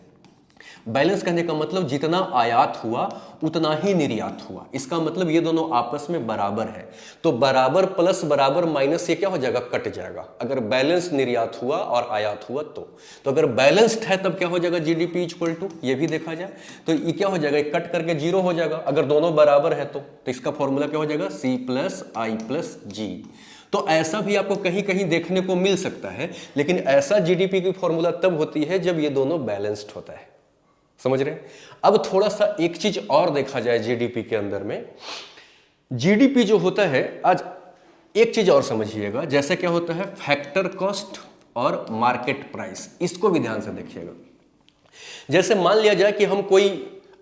बैलेंस कहने का मतलब जितना आयात हुआ उतना ही निर्यात हुआ। इसका मतलब ये दोनों आपस में बराबर है। तो बराबर प्लस बराबर माइनस ये क्या हो जाएगा? कट जाएगा। अगर बैलेंस निर्यात हुआ और आयात हुआ तो अगर बैलेंस्ड है तब क्या हो जाएगा? जीडीपी इक्वल टू, ये भी देखा जाए तो ये क्या हो जाएगा? कट करके जीरो हो जाएगा। अगर दोनों बराबर है तो इसका फॉर्मूला क्या हो जाएगा? सी प्लस आई प्लस जी। तो ऐसा भी आपको कहीं कहीं देखने को मिल सकता है, लेकिन ऐसा जीडीपी की फॉर्मूला तब होती है जब ये दोनों बैलेंस्ड होता है। समझ रहे हैं? अब थोड़ा सा एक चीज और देखा जाए जीडीपी के अंदर में। जीडीपी जो होता है, आज एक चीज और समझिएगा, जैसे क्या होता है? फैक्टर कॉस्ट और मार्केट प्राइस, इसको भी ध्यान से देखिएगा। जैसे मान लिया जाए कि हम कोई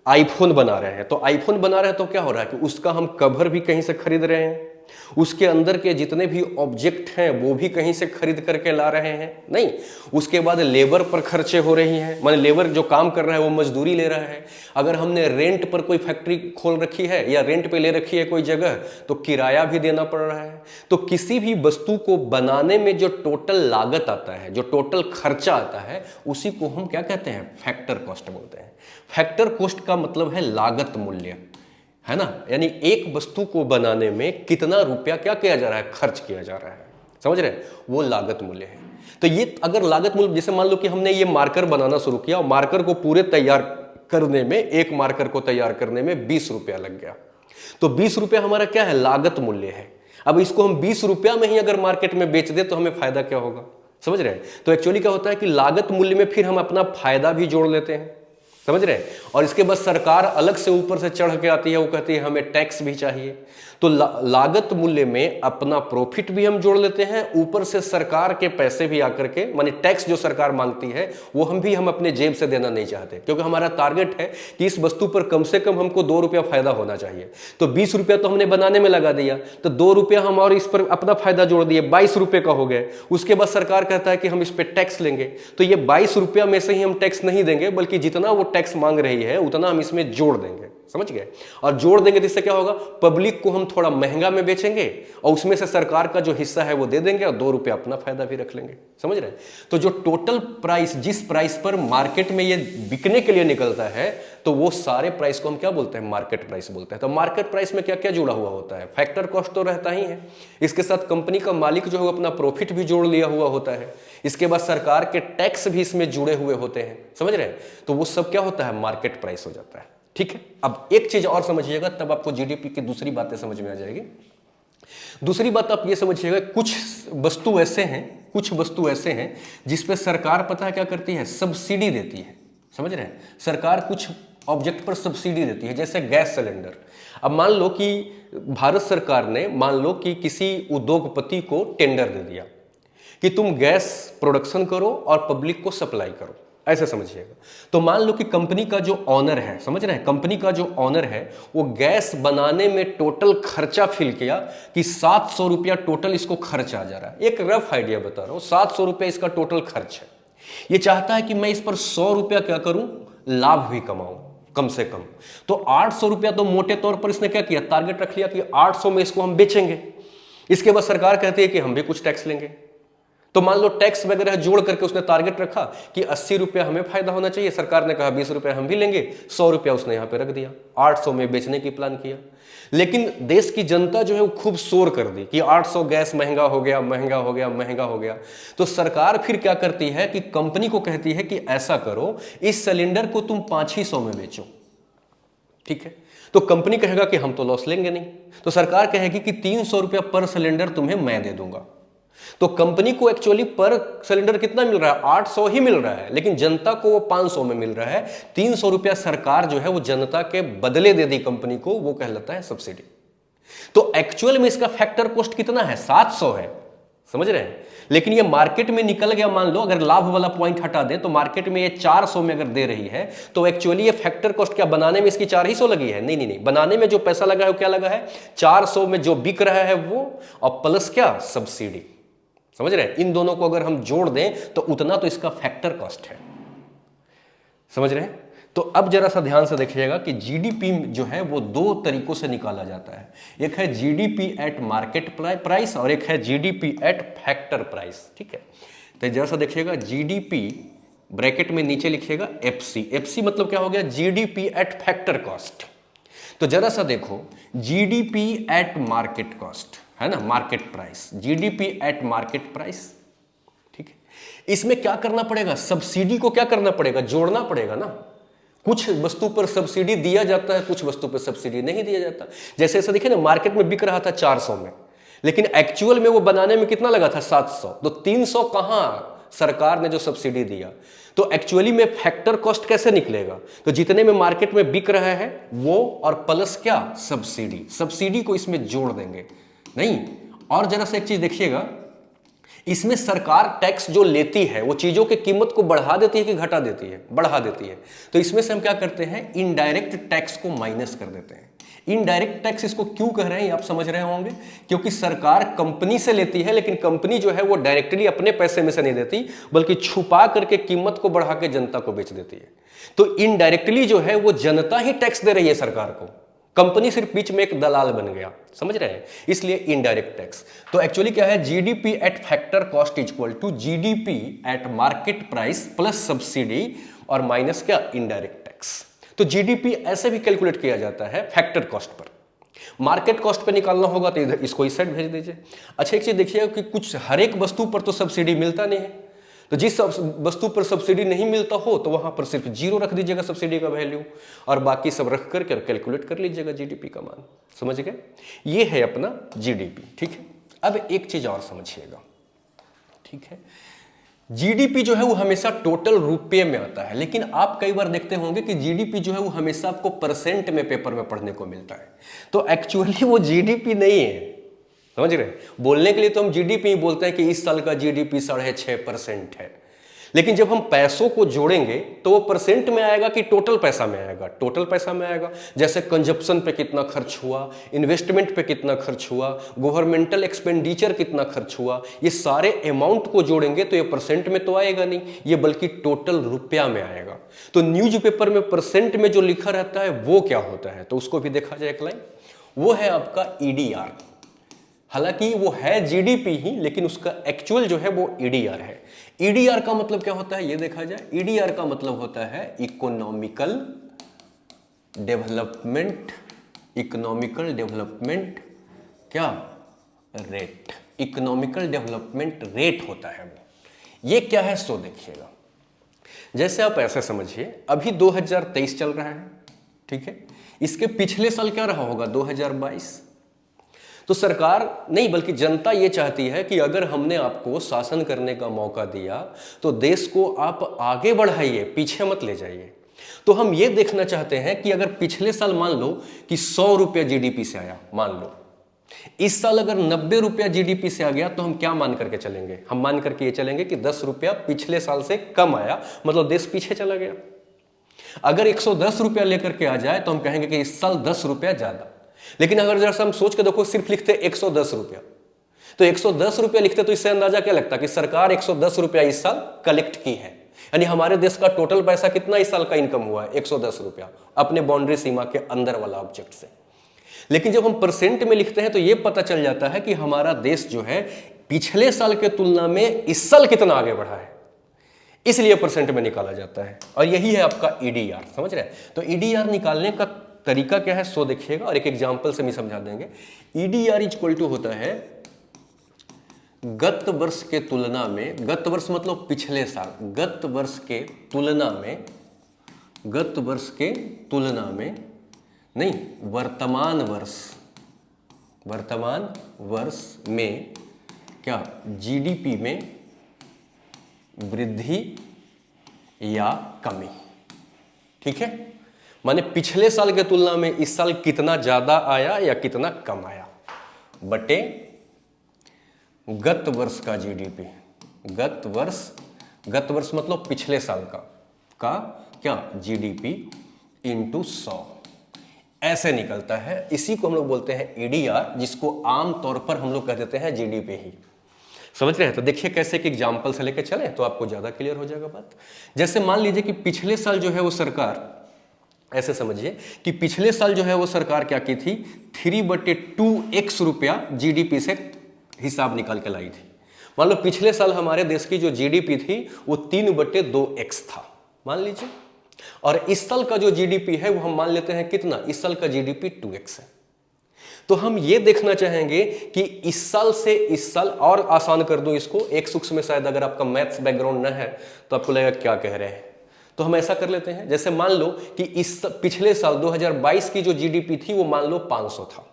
आईफोन बना रहे हैं, तो आईफोन बना रहे हैं तो क्या हो रहा है कि उसका हम कवर भी कहीं से खरीद रहे हैं, उसके अंदर के जितने भी ऑब्जेक्ट हैं वो भी कहीं से खरीद करके ला रहे हैं, नहीं, उसके बाद लेबर पर खर्चे हो रही हैं, माने लेबर जो काम कर रहा है वो मजदूरी ले रहा है। अगर हमने रेंट पर कोई फैक्ट्री खोल रखी है या रेंट पे ले रखी है कोई जगह, तो किराया भी देना पड़ रहा है। तो किसी भी वस्तु को बनाने में जो टोटल लागत आता है, जो टोटल खर्चा आता है, उसी को हम क्या कहते हैं? फैक्टर कॉस्ट बोलते हैं। फैक्टर कॉस्ट का मतलब है लागत मूल्य, है ना? यानी एक वस्तु को बनाने में कितना रुपया क्या किया जा रहा है? खर्च किया जा रहा है। समझ रहे हैं? वो लागत मूल्य है। तो ये अगर लागत मूल्य, जैसे मान लो कि हमने ये मार्कर बनाना शुरू किया और मार्कर को पूरे तैयार करने में, एक मार्कर को तैयार करने में 20 रुपया लग गया, तो 20 रुपया हमारा क्या है? लागत मूल्य है। अब इसको हम 20 रुपया में ही अगर मार्केट में बेच दे तो हमें फायदा क्या होगा? समझ रहे हैं? तो एक्चुअली क्या होता है कि लागत मूल्य में फिर हम अपना फायदा भी जोड़ लेते हैं। समझ रहे हैं? और इसके बाद सरकार अलग से ऊपर से चढ़ के आती है, वो कहती है हमें टैक्स भी चाहिए। तो लागत मूल्य में अपना प्रॉफिट भी हम जोड़ लेते हैं, ऊपर से सरकार के पैसे भी आकर के, माने टैक्स जो सरकार मांगती है वो हम अपने जेब से देना नहीं चाहते, क्योंकि हमारा टारगेट है कि इस वस्तु पर कम से कम हमको 2 रुपया फायदा होना चाहिए। तो 20 रुपया तो हमने बनाने में लगा दिया, तो 2 रुपया हम और इस पर अपना फायदा जोड़ दिए, 22 रुपये का हो गए। उसके बाद सरकार कहता है कि हम इस पर टैक्स लेंगे, तो ये 22 रुपया में से ही हम टैक्स नहीं देंगे, बल्कि जितना वो टैक्स मांग रही है उतना हम इसमें जोड़ देंगे। समझ गए। और जोड़ देंगे तो इससे क्या होगा, पब्लिक को हम थोड़ा महंगा में बेचेंगे और उसमें से सरकार का जो हिस्सा है वो दे देंगे और 2 रुपये अपना फायदा भी रख लेंगे, समझ रहे हैं। तो जो टोटल प्राइस, जिस प्राइस पर मार्केट में ये बिकने के लिए निकलता है, तो वो सारे प्राइस को हम क्या बोलते हैं, मार्केट प्राइस बोलते हैं। तो मार्केट प्राइस में क्या क्या जुड़ा हुआ होता है, फैक्टर कॉस्ट तो रहता ही है, इसके साथ कंपनी का मालिक जो है अपना प्रॉफिट भी जोड़ लिया हुआ होता है, इसके बाद सरकार के टैक्स भी इसमें जुड़े हुए होते हैं, समझ रहे हैं। तो वो सब क्या होता है, मार्केट प्राइस हो जाता है, ठीक है। अब एक चीज और समझिएगा, तब आपको जीडीपी की दूसरी बातें समझ में आ जाएगी। दूसरी बात आप ये समझिएगा, कुछ वस्तु ऐसे हैं जिस पे सरकार पता है क्या करती है, सब्सिडी देती है, समझ रहे हैं। सरकार कुछ ऑब्जेक्ट पर सब्सिडी देती है, जैसे गैस सिलेंडर। अब मान लो कि भारत सरकार ने, मान लो कि किसी उद्योगपति को टेंडर दे दिया कि तुम गैस प्रोडक्शन करो और पब्लिक को सप्लाई करो, ऐसे समझिएगा। तो मान लो कि कंपनी का जो ऑनर है, समझ रहे हैं, कंपनी का जो ऑनर है वो गैस बनाने में टोटल खर्चा फिल किया कि 700 रुपया टोटल इसको खर्च आ जा रहा है। एक रफ आइडिया बता रहा हूं, 700 रुपया इसका टोटल खर्च है। ये चाहता है कि मैं इस पर 100 रुपया क्या करूं, लाभ भी कमाऊं कम से कम। तो 800 रुपया तो मोटे तौर पर इसने क्या किया, टारगेट रख लिया कि 800 में इसको हम बेचेंगे। इसके बाद सरकार कहती है कि हम भी कुछ टैक्स लेंगे। तो मान लो टैक्स वगैरह जोड़ करके उसने टारगेट रखा कि 80 रुपया हमें फायदा होना चाहिए, सरकार ने कहा 20 रुपया हम भी लेंगे, 100 रुपया उसने यहां पे रख दिया, 800 में बेचने की प्लान किया। लेकिन देश की जनता जो है वो खूब शोर कर दी कि 800 गैस महंगा हो गया, महंगा हो गया, महंगा हो गया। तो सरकार फिर क्या करती है कि कंपनी को कहती है कि ऐसा करो, इस सिलेंडर को तुम 500 में बेचो, ठीक है। तो कंपनी कहेगा कि हम तो लॉस लेंगे नहीं, तो सरकार कहेगी कि 300 रुपया पर सिलेंडर तुम्हें मैं दे दूंगा। तो कंपनी को एक्चुअली पर सिलेंडर कितना मिल रहा है, 800 ही मिल रहा है, लेकिन जनता को वो 500 में मिल रहा है। 300 रुपया सरकार जो है वो जनता के बदले दे दी कंपनी को, वो कहलाता है सब्सिडी। तो एक्चुअल में इसका फैक्टर कॉस्ट कितना है, 700 है, समझ रहे हैं। लेकिन ये मार्केट में निकल गया, मान लो अगर लाभ वाला पॉइंट हटा दे तो मार्केट में ये 400 में अगर दे रही है, तो एक्चुअली ये फैक्टर कॉस्ट क्या बनाने में इसकी 400 लगी है, नहीं नहीं नहीं, बनाने में जो पैसा लगा है वो क्या लगा है, 400 में जो बिक रहा है वो, और प्लस क्या, सब्सिडी, समझ रहे हैं। इन दोनों को अगर हम जोड़ दें तो उतना तो इसका फैक्टर कॉस्ट है, समझ रहे हैं। तो अब जरा सा ध्यान से देखिएगा कि जीडीपी जो है वो 2 तरीकों से निकाला जाता है, एक है जीडीपी एट मार्केट प्राइस और एक है जीडीपी एट फैक्टर प्राइस, ठीक है। तो जरा सा देखिएगा, जीडीपी ब्रैकेट में नीचे लिखिएगा एफसी, एफसी मतलब क्या हो गया, जीडीपी एट फैक्टर कॉस्ट। तो जरा सा देखो, जीडीपी एट मार्केट कॉस्ट है ना, market price, GDP at market price, ठीक है। इसमें क्या करना पड़ेगा, सब्सिडी को क्या करना पड़ेगा, जोड़ना पड़ेगा ना। कुछ वस्तु पर सब्सिडी दिया जाता है, कुछ वस्तु पर सब्सिडी नहीं दिया जाता। जैसे ऐसा देखिए ना, मार्केट में बिक रहा था 400 में, लेकिन एक्चुअल में वो बनाने में कितना लगा था, 700। तो 300 कहां सरकार ने जो सब्सिडी दिया, तो एक्चुअली में फैक्टर कॉस्ट कैसे निकलेगा, तो जितने में मार्केट में बिक रहा है वो, और प्लस क्या, सब्सिडी, सब्सिडी को इसमें जोड़ देंगे नहीं। और जरा सा एक चीज देखिएगा, इसमें सरकार टैक्स जो लेती है वो चीजों की कीमत को बढ़ा देती है कि घटा देती है, बढ़ा देती है। तो इसमें से हम क्या करते हैं, इनडायरेक्ट टैक्स को माइनस कर देते हैं। इनडायरेक्ट टैक्स इसको क्यों कह रहे हैं आप समझ रहे होंगे, क्योंकि सरकार कंपनी से लेती है, लेकिन कंपनी जो है वो डायरेक्टली अपने पैसे में से नहीं देती, बल्कि छुपा करके कीमत को बढ़ा के जनता को बेच देती है। तो इनडायरेक्टली जो है वो जनता ही टैक्स दे रही है सरकार को, कंपनी सिर्फ बीच में एक दलाल बन गया, समझ रहे हैं, इसलिए इनडायरेक्ट टैक्स। तो एक्चुअली क्या है, GDP at factor cost equal to GDP at market price plus subsidy और माइनस क्या, इनडायरेक्ट टैक्स। तो जीडीपी ऐसे भी कैलकुलेट किया जाता है फैक्टर कॉस्ट पर, मार्केट कॉस्ट पर निकालना होगा तो इधर इसको इस साइड भेज दीजिए। अच्छा एक चीज देखिएगा कि कुछ हर एक वस्तु पर तो सब्सिडी मिलता नहीं है, तो जिस वस्तु पर सब्सिडी नहीं मिलता हो तो वहां पर सिर्फ 0 रख दीजिएगा सब्सिडी का वैल्यू, और बाकी सब रख करके कैलकुलेट कर लीजिएगा जीडीपी का मान, समझ गए। ये है अपना जीडीपी, ठीक है। अब एक चीज और समझिएगा, ठीक है, जीडीपी जो है वो हमेशा टोटल रुपये में आता है, लेकिन आप कई बार देखते होंगे कि जीडीपी जो है वो हमेशा आपको परसेंट में पेपर में पढ़ने को मिलता है। तो एक्चुअली वो जीडीपी नहीं है, समझ रहे। बोलने के लिए तो हम जीडीपी बोलते हैं कि इस साल का जीडीपी 6.5% है, लेकिन जब हम पैसों को जोड़ेंगे तो वो परसेंट में आएगा कि टोटल पैसा में आएगा? टोटल पैसा में आएगा। जैसे कंजप्शन पे कितना खर्च हुआ, इन्वेस्टमेंट पे कितना खर्च हुआ, गवर्नमेंटल एक्सपेंडिचर कितना खर्च हुआ, ये सारे अमाउंट को जोड़ेंगे तो ये परसेंट में तो आएगा नहीं, ये बल्कि टोटल रुपया में आएगा। तो न्यूज़पेपर में परसेंट में जो लिखा रहता है वो क्या होता है, तो उसको भी देखा जाए एक लाइन, वो है आपका ईडीआर। हालांकि वो है जीडीपी ही, लेकिन उसका एक्चुअल जो है वो ईडीआर है। ईडीआर का मतलब क्या होता है ये देखा जाए। ईडीआर का मतलब होता है इकोनॉमिकल डेवलपमेंट, इकोनॉमिकल डेवलपमेंट क्या रेट, इकोनॉमिकल डेवलपमेंट रेट होता है वो। ये क्या है सो देखिएगा। जैसे आप ऐसे समझिए, अभी 2023 चल रहा है, ठीक है, इसके पिछले साल क्या रहा होगा 2022। तो सरकार नहीं बल्कि जनता ये चाहती है कि अगर हमने आपको शासन करने का मौका दिया तो देश को आप आगे बढ़ाइए, पीछे मत ले जाइए। तो हम ये देखना चाहते हैं कि अगर पिछले साल मान लो कि 100 रुपया जीडीपी से आया, मान लो इस साल अगर 90 रुपया जीडीपी से आ गया तो हम क्या मान करके चलेंगे? हम मान करके ये चलेंगे कि 10 रुपया पिछले साल से कम आया, मतलब देश पीछे चला गया। अगर 110 रुपया लेकर के आ जाए तो हम कहेंगे कि इस साल 10 रुपया ज्यादा। लेकिन अगर जैसा हम सोच के देखो, सिर्फ लिखते 110 रुपया, तो 110 रुपया लिखते तो इससे अंदाजा क्या लगता कि सरकार 110 रुपया इस साल कलेक्ट की है, यानी हमारे देश का टोटल पैसा कितना इस साल का इनकम हुआ है 110 रुपया, अपने बाउंड्री सीमा के अंदर वाला ऑब्जेक्ट से। लेकिन जब हम परसेंट में लिखते हैं तो यह पता चल जाता है कि हमारा देश जो है पिछले साल के तुलना में इस साल कितना आगे बढ़ा है, इसलिए परसेंट में निकाला जाता है। और यही है आपका ईडीआर, समझ रहे हैं? तो ईडीआर निकालने का तरीका क्या है सो देखिएगा, और एक एग्जांपल से भी समझा देंगे। ईडीआर इक्वल टू होता है गत वर्ष के तुलना में, गत वर्ष मतलब पिछले साल, गत वर्ष के तुलना में, गत वर्ष के तुलना में नहीं, वर्तमान वर्ष, वर्तमान वर्ष में क्या जीडीपी में वृद्धि या कमी, ठीक है। माने पिछले साल के तुलना में इस साल कितना ज्यादा आया या कितना कम आया, बटे गत वर्ष का जीडीपी, गत वर्ष मतलब पिछले साल का क्या जीडीपी इंटू 100, ऐसे निकलता है। इसी को हम लोग बोलते हैं ईडीआर, जिसको आम तौर पर हम लोग कह देते हैं जीडीपी ही। समझ रहे हैं? तो देखिए कैसे एक एग्जाम्पल से लेकर चले तो आपको ज्यादा क्लियर हो जाएगा बात। जैसे मान लीजिए कि पिछले साल जो है वो सरकार, ऐसे समझिए कि पिछले साल जो है वो सरकार क्या की थी, 3/2x रुपया जीडीपी से हिसाब निकाल के लाई थी। मान लो पिछले साल हमारे देश की जो जीडीपी थी वो 3/2x था, मान लीजिए। और इस साल का जो जीडीपी है वो हम मान लेते हैं कितना, इस साल का जीडीपी 2x है। तो हम ये देखना चाहेंगे कि इस साल से इस साल, और आसान कर दूं इसको, एक सूक्ष्म में शायद अगर आपका मैथ्स बैकग्राउंड न है तो आपको लगेगा क्या कह रहे हैं, तो हम ऐसा कर लेते हैं। जैसे मान लो कि इस पिछले साल 2022 की जो जीडीपी थी वो मान लो 500 था,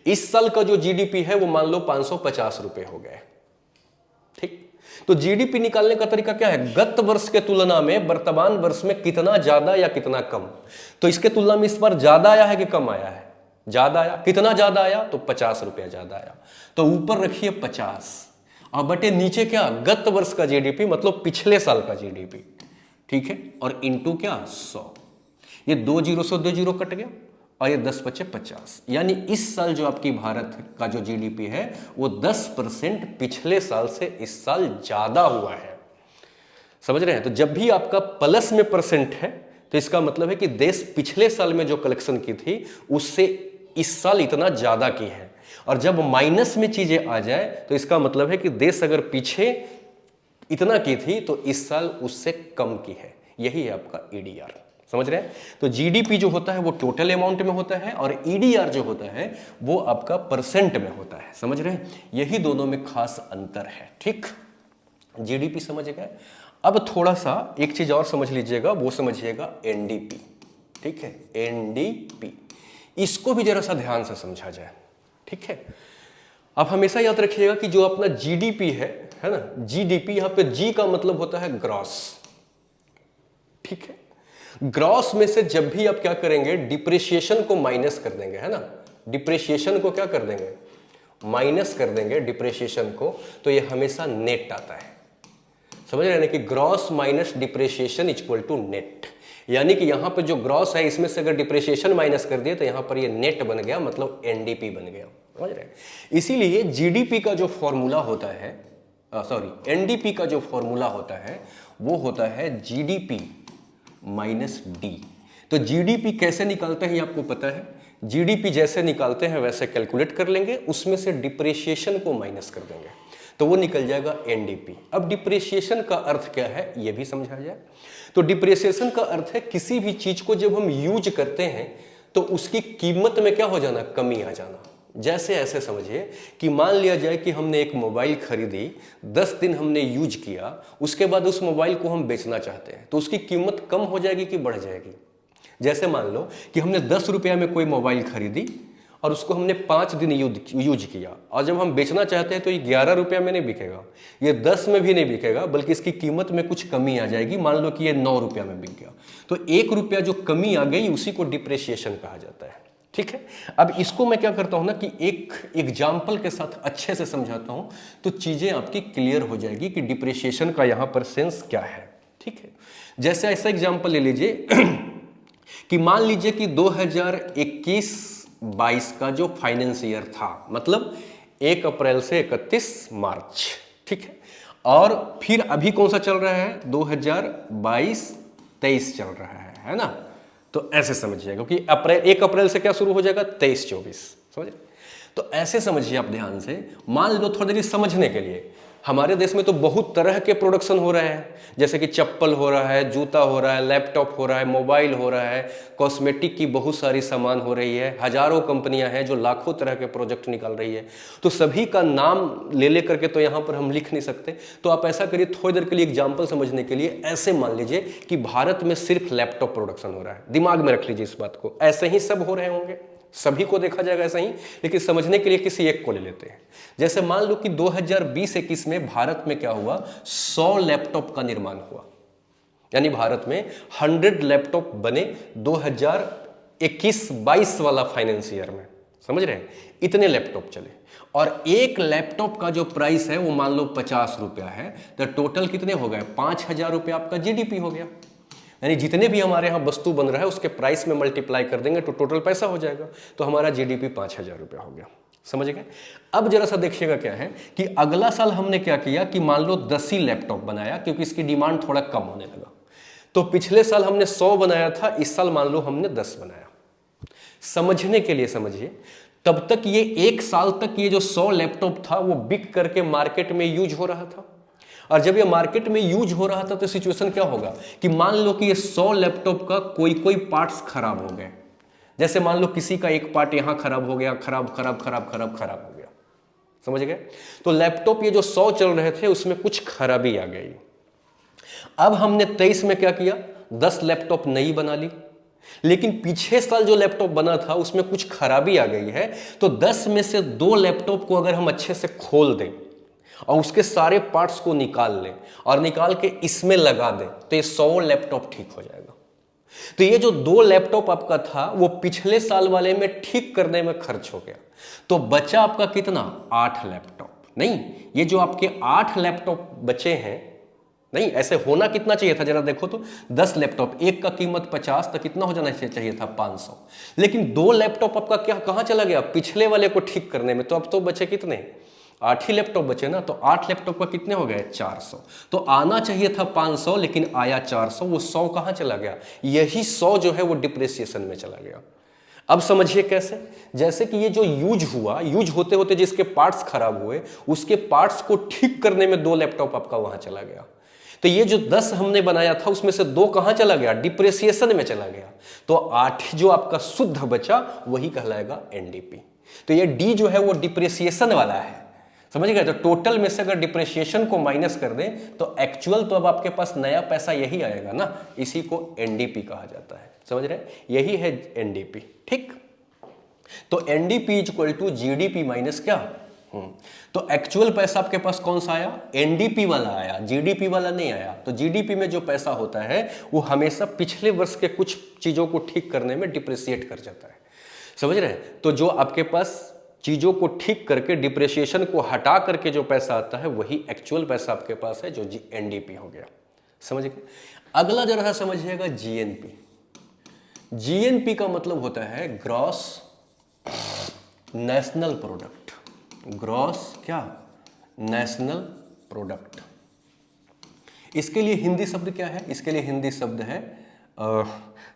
इस साल का जो जीडीपी है वो मान लो 550 रुपए हो गए, ठीक। तो जीडीपी निकालने का तरीका क्या है, गत वर्ष के तुलना में वर्तमान वर्ष में कितना ज्यादा या कितना कम। तो इसके तुलना में इस बार ज्यादा आया है कि कम आया है, ज्यादा आया। कितना ज्यादा आया, तो 50 रुपया ज्यादा आया, तो ऊपर रखिए 50 और बटे नीचे क्या, गत वर्ष का जीडीपी मतलब पिछले साल का जीडीपी, ठीक है, और इंटू क्या 100। ये 2 जीरो से 2 जीरो कट गया और ये 10 बचे 50, यानी इस साल जो आपकी भारत का जो जीडीपी है वो 10% पिछले साल से इस साल ज्यादा हुआ है। समझ रहे हैं? तो जब भी आपका प्लस में परसेंट है तो इसका मतलब है कि देश पिछले साल में जो कलेक्शन की थी उससे इस साल इतना ज्यादा की है। और जब माइनस में चीजें आ जाए तो इसका मतलब है कि देश अगर पीछे इतना की थी तो इस साल उससे कम की है। यही है आपका ईडीआर, समझ रहे हैं? तो जीडीपी जो होता है वो टोटल अमाउंट में होता है और ईडीआर जो होता है वो आपका परसेंट में होता है। समझ रहे हैं? यही दोनों में खास अंतर है, ठीक। जीडीपी समझ गए। अब थोड़ा सा एक चीज और समझ लीजिएगा, वो समझिएगा एनडीपी, ठीक है, एनडीपी। इसको भी जरा सा ध्यान से समझा जाए, ठीक है। आप हमेशा याद रखिएगा कि जो अपना जीडीपी है ना, जीडीपी, यहां पे जी का मतलब होता है ग्रॉस, ठीक है। ग्रॉस में से जब भी आप क्या करेंगे, डिप्रिसिएशन को माइनस कर देंगे, है ना, डिप्रिसिएशन को क्या कर देंगे, माइनस कर देंगे डिप्रिसिएशन को, तो ये हमेशा नेट आता है। समझ रहे हैं कि gross minus depreciation equal to net, यानी कि यहाँ पे जो ग्रॉस है इसमें से अगर डिप्रेशिएशन माइनस कर दिए तो यहाँ पर ये नेट बन गया, मतलब एनडीपी बन गया। समझ रहे हैं? इसीलिए जीडीपी का जो फॉर्मूला होता है, एनडीपी का जो फॉर्मूला होता है वो होता है जीडीपी माइनस डी। तो जीडीपी कैसे निकालते हैं ये आपको पता है, जीडीपी जैसे निकालते हैं वैसे कैलकुलेट कर लेंगे, उसमें से डिप्रेशिएशन को माइनस कर देंगे तो वो निकल जाएगा एनडीपी। अब डिप्रेशिएशन का अर्थ क्या है ये भी समझा जाए। तो डिप्रेशिएशन का अर्थ है किसी भी चीज को जब हम यूज करते हैं तो उसकी कीमत में क्या हो जाना, कमी आ जाना। जैसे ऐसे समझिए कि मान लिया जाए कि हमने एक मोबाइल खरीदी, 10 दिन हमने यूज किया, उसके बाद उस मोबाइल को हम बेचना चाहते हैं तो उसकी कीमत कम हो जाएगी कि बढ़ जाएगी। जैसे मान लो कि हमने 10 रुपया में कोई मोबाइल खरीदी और उसको हमने 5 दिन यूज किया, और जब हम बेचना चाहते हैं तो ये 11 रुपया में नहीं बिकेगा, ये 10 में भी नहीं बिकेगा, बल्कि इसकी कीमत में कुछ कमी आ जाएगी। मान लो कि ये 9 रुपया में बिक गया, तो 1 रुपया जो कमी आ गई उसी को डिप्रेशिएशन कहा जाता है। ठीक है, अब इसको मैं क्या करता हूं ना कि एक एग्जाम्पल के साथ अच्छे से समझाता हूं तो चीजें आपकी क्लियर हो जाएगी कि डिप्रेशिएशन का यहां पर सेंस क्या है। ठीक है, जैसे ऐसा एग्जाम्पल ले लीजिए कि मान लीजिए कि 2021-22 का जो फाइनेंस ईयर था, मतलब 1 अप्रैल से 31 मार्च, ठीक है, और फिर अभी कौन सा चल रहा है, 2022-23 चल रहा है ना। तो ऐसे समझिएगा क्योंकि 1 अप्रैल से क्या शुरू हो जाएगा, 23-24, समझे। तो ऐसे समझिए आप ध्यान से। मान लो थोड़ी देर समझने के लिए, हमारे देश में तो बहुत तरह के प्रोडक्शन हो रहे हैं, जैसे कि चप्पल हो रहा है, जूता हो रहा है, लैपटॉप हो रहा है, मोबाइल हो रहा है, कॉस्मेटिक की बहुत सारी सामान हो रही है, हजारों कंपनियां हैं जो लाखों तरह के प्रोजेक्ट निकाल रही है। तो सभी का नाम ले करके तो यहाँ पर हम लिख नहीं सकते, तो आप ऐसा करिए थोड़ी देर के लिए एग्जाम्पल समझने के लिए, ऐसे मान लीजिए कि भारत में सिर्फ लैपटॉप प्रोडक्शन हो रहा है, दिमाग में रख लीजिए इस बात को, ऐसे ही सब हो रहे होंगे, सभी को देखा जाएगा ऐसा ही, लेकिन समझने के लिए किसी एक को ले लेते हैं। जैसे मान लो कि 2020-21 में भारत में क्या हुआ, 100 लैपटॉप का निर्माण हुआ, यानी भारत में 100 लैपटॉप बने 2021-22 वाला फाइनेंस ईयर में, समझ रहे हैं, इतने लैपटॉप चले। और एक लैपटॉप का जो प्राइस है वो मान लो 50 रुपया है, तो टोटल कितने हो गए, 5000 रुपया आपका जीडीपी हो गया। यानी जितने भी हमारे यहाँ वस्तु बन रहा है उसके प्राइस में मल्टीप्लाई कर देंगे तो टोटल पैसा हो जाएगा, तो हमारा जीडीपी 5000 रुपया हो गया। समझ गए। अब जरा सा देखिएगा क्या है कि अगला साल हमने क्या किया कि मान लो 10 ही लैपटॉप बनाया, क्योंकि इसकी डिमांड थोड़ा कम होने लगा। तो पिछले साल हमने 100 बनाया था, इस साल मान लो हमने 10 बनाया। समझने के लिए समझिए, तब तक ये 1 साल तक ये जो 100 लैपटॉप था वो बिक करके मार्केट में यूज हो रहा था, और जब ये मार्केट में यूज हो रहा था तो सिचुएशन क्या होगा कि मान लो कि ये 100 लैपटॉप का कोई पार्ट्स खराब हो गए। जैसे मान लो किसी का एक पार्ट यहां खराब हो गया, खराब हो गया, समझ गए। तो लैपटॉप ये जो 100 चल रहे थे उसमें कुछ खराबी आ गई। अब हमने 23 में क्या किया, 10 लैपटॉप नई बना ली, लेकिन पीछे साल जो लैपटॉप बना था उसमें कुछ खराबी आ गई है, तो 10 में से 2 लैपटॉप को अगर हम अच्छे से खोल दें और उसके सारे पार्ट्स को निकाल लें और निकाल के इसमें लगा दें तो ये 100 लैपटॉप ठीक हो जाएगा। तो ये जो 2 लैपटॉप आपका था वो पिछले साल वाले में ठीक करने में खर्च हो गया, तो बचा आपका कितना, 8 लैपटॉप। नहीं, ये जो आपके 8 लैपटॉप बचे हैं, नहीं ऐसे होना कितना चाहिए था जरा देखो तो, 10 लैपटॉप, एक का कीमत 50, तो कितना हो जाना चाहिए था, 500। लेकिन 2 लैपटॉप आपका क्या कहां चला गया, पिछले वाले को ठीक करने में। तो अब तो बचे कितने, 8 ही लैपटॉप बचे ना, तो 8 लैपटॉप का कितने हो गए, 400। तो आना चाहिए था 500 लेकिन आया 400, वो 100 कहां चला गया, यही 100 जो है वो डिप्रेशिएशन में चला गया। अब समझिए कैसे, जैसे कि ये जो यूज हुआ, यूज होते होते जिसके पार्ट्स खराब हुए उसके पार्ट्स को ठीक करने में 2 लैपटॉप आपका वहां चला गया। तो ये जो 10 हमने बनाया था उसमें से 2 कहां चला गया, डिप्रेशिएशन में चला गया। तो 8 जो आपका शुद्ध बचा वही कहलाएगा एनडीपी। तो ये डी जो है वो डिप्रेशिएशन वाला है, समझ गए। तो टोटल में से अगर डिप्रेशिएशन को माइनस कर दें तो एक्चुअल तो अब आपके पास नया पैसा यही आएगा ना, इसी को एनडीपी कहा जाता है, समझ रहे, यही है एनडीपी। ठीक, तो NDP equal to GDP minus क्या, तो एक्चुअल पैसा आपके पास कौन सा आया, एनडीपी वाला आया, जीडीपी वाला नहीं आया। तो जीडीपी में जो पैसा होता है वो हमेशा पिछले वर्ष के कुछ चीजों को ठीक करने में डिप्रिशिएट कर जाता है, समझ रहे हैं। तो जो आपके पास चीजों को ठीक करके डिप्रिसिएशन को हटा करके जो पैसा आता है वही एक्चुअल पैसा आपके पास है, जो एनडीपी हो गया। समझ गए? अगला जरा सा समझिएगा जीएनपी। जीएनपी का मतलब होता है ग्रॉस नेशनल प्रोडक्ट। ग्रॉस क्या? National product. इसके लिए हिंदी शब्द क्या है? इसके लिए हिंदी शब्द है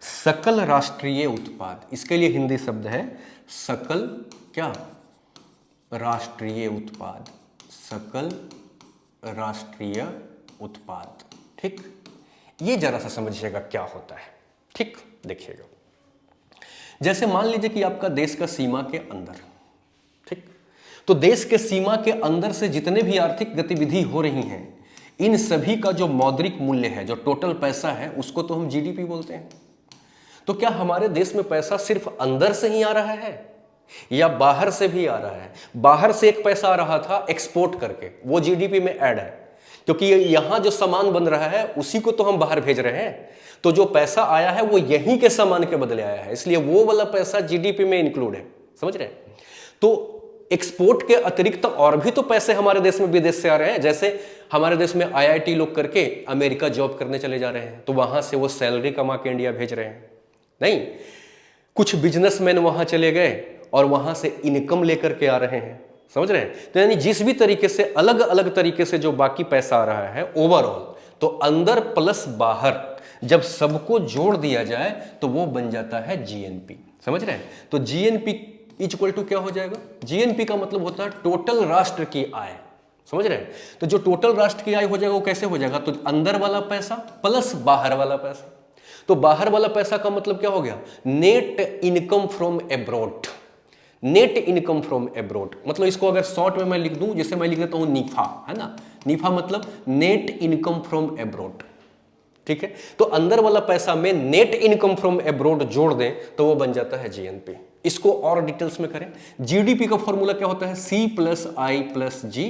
सकल राष्ट्रीय उत्पाद। इसके लिए हिंदी शब्द है सकल क्या? राष्ट्रीय उत्पाद। सकल राष्ट्रीय उत्पाद। ठीक, ये जरा सा समझिएगा क्या होता है। ठीक, देखिएगा, जैसे मान लीजिए कि आपका देश का सीमा के अंदर, ठीक, तो देश के सीमा के अंदर से जितने भी आर्थिक गतिविधि हो रही हैं, इन सभी का जो मौद्रिक मूल्य है, जो टोटल पैसा है, उसको तो हम जीडीपी बोलते हैं। तो क्या हमारे देश में पैसा सिर्फ अंदर से ही आ रहा है या बाहर से भी आ रहा है? बाहर से एक पैसा आ रहा था एक्सपोर्ट करके, वो जीडीपी में ऐड है, क्योंकि यहां जो सामान बन रहा है उसी को तो हम बाहर भेज रहे हैं। तो जो पैसा आया है वो यहीं के सामान के बदले आया है, इसलिए वो वाला पैसा जीडीपी में इंक्लूड है। समझ रहे हैं? तो एक्सपोर्ट के अतिरिक्त और भी तो पैसे हमारे देश में विदेश से आ रहे हैं। जैसे हमारे देश में आईआईटी लोग करके अमेरिका जॉब करने चले जा रहे हैं, तो वहां से वो सैलरी कमा के इंडिया भेज रहे हैं। नहीं, कुछ बिजनेसमैन वहां चले गए और वहां से इनकम लेकर के आ रहे हैं। समझ रहे हैं? तो यानी जिस भी तरीके से अलग अलग तरीके से जो बाकी पैसा आ रहा है ओवरऑल, तो अंदर प्लस बाहर जब सबको जोड़ दिया जाए तो वो बन जाता है जीएनपी। समझ रहे हैं? तो जीएनपी इक्वल टू क्या हो जाएगा? जीएनपी का मतलब होता है टोटल राष्ट्र की आय। समझ रहे हैं? तो जो टोटल राष्ट्र की आय हो जाएगा वो कैसे हो जाएगा? तो अंदर वाला पैसा प्लस बाहर वाला पैसा। तो बाहर वाला पैसा का मतलब क्या हो गया? Net income from abroad. Net income from abroad मतलब इसको अगर शॉर्ट में मैं लिख दूं, जैसे मैं लिख देता हूं नीफा, है ना? नीफा मतलब नेट इनकम फ्रॉम एब्रॉड। ठीक है, तो अंदर वाला पैसा में नेट इनकम फ्रॉम एब्रॉड जोड़ दें तो वो बन जाता है जीएनपी। इसको और डिटेल्स में करें, जीडीपी का फॉर्मूला क्या होता है? सी plus I plus G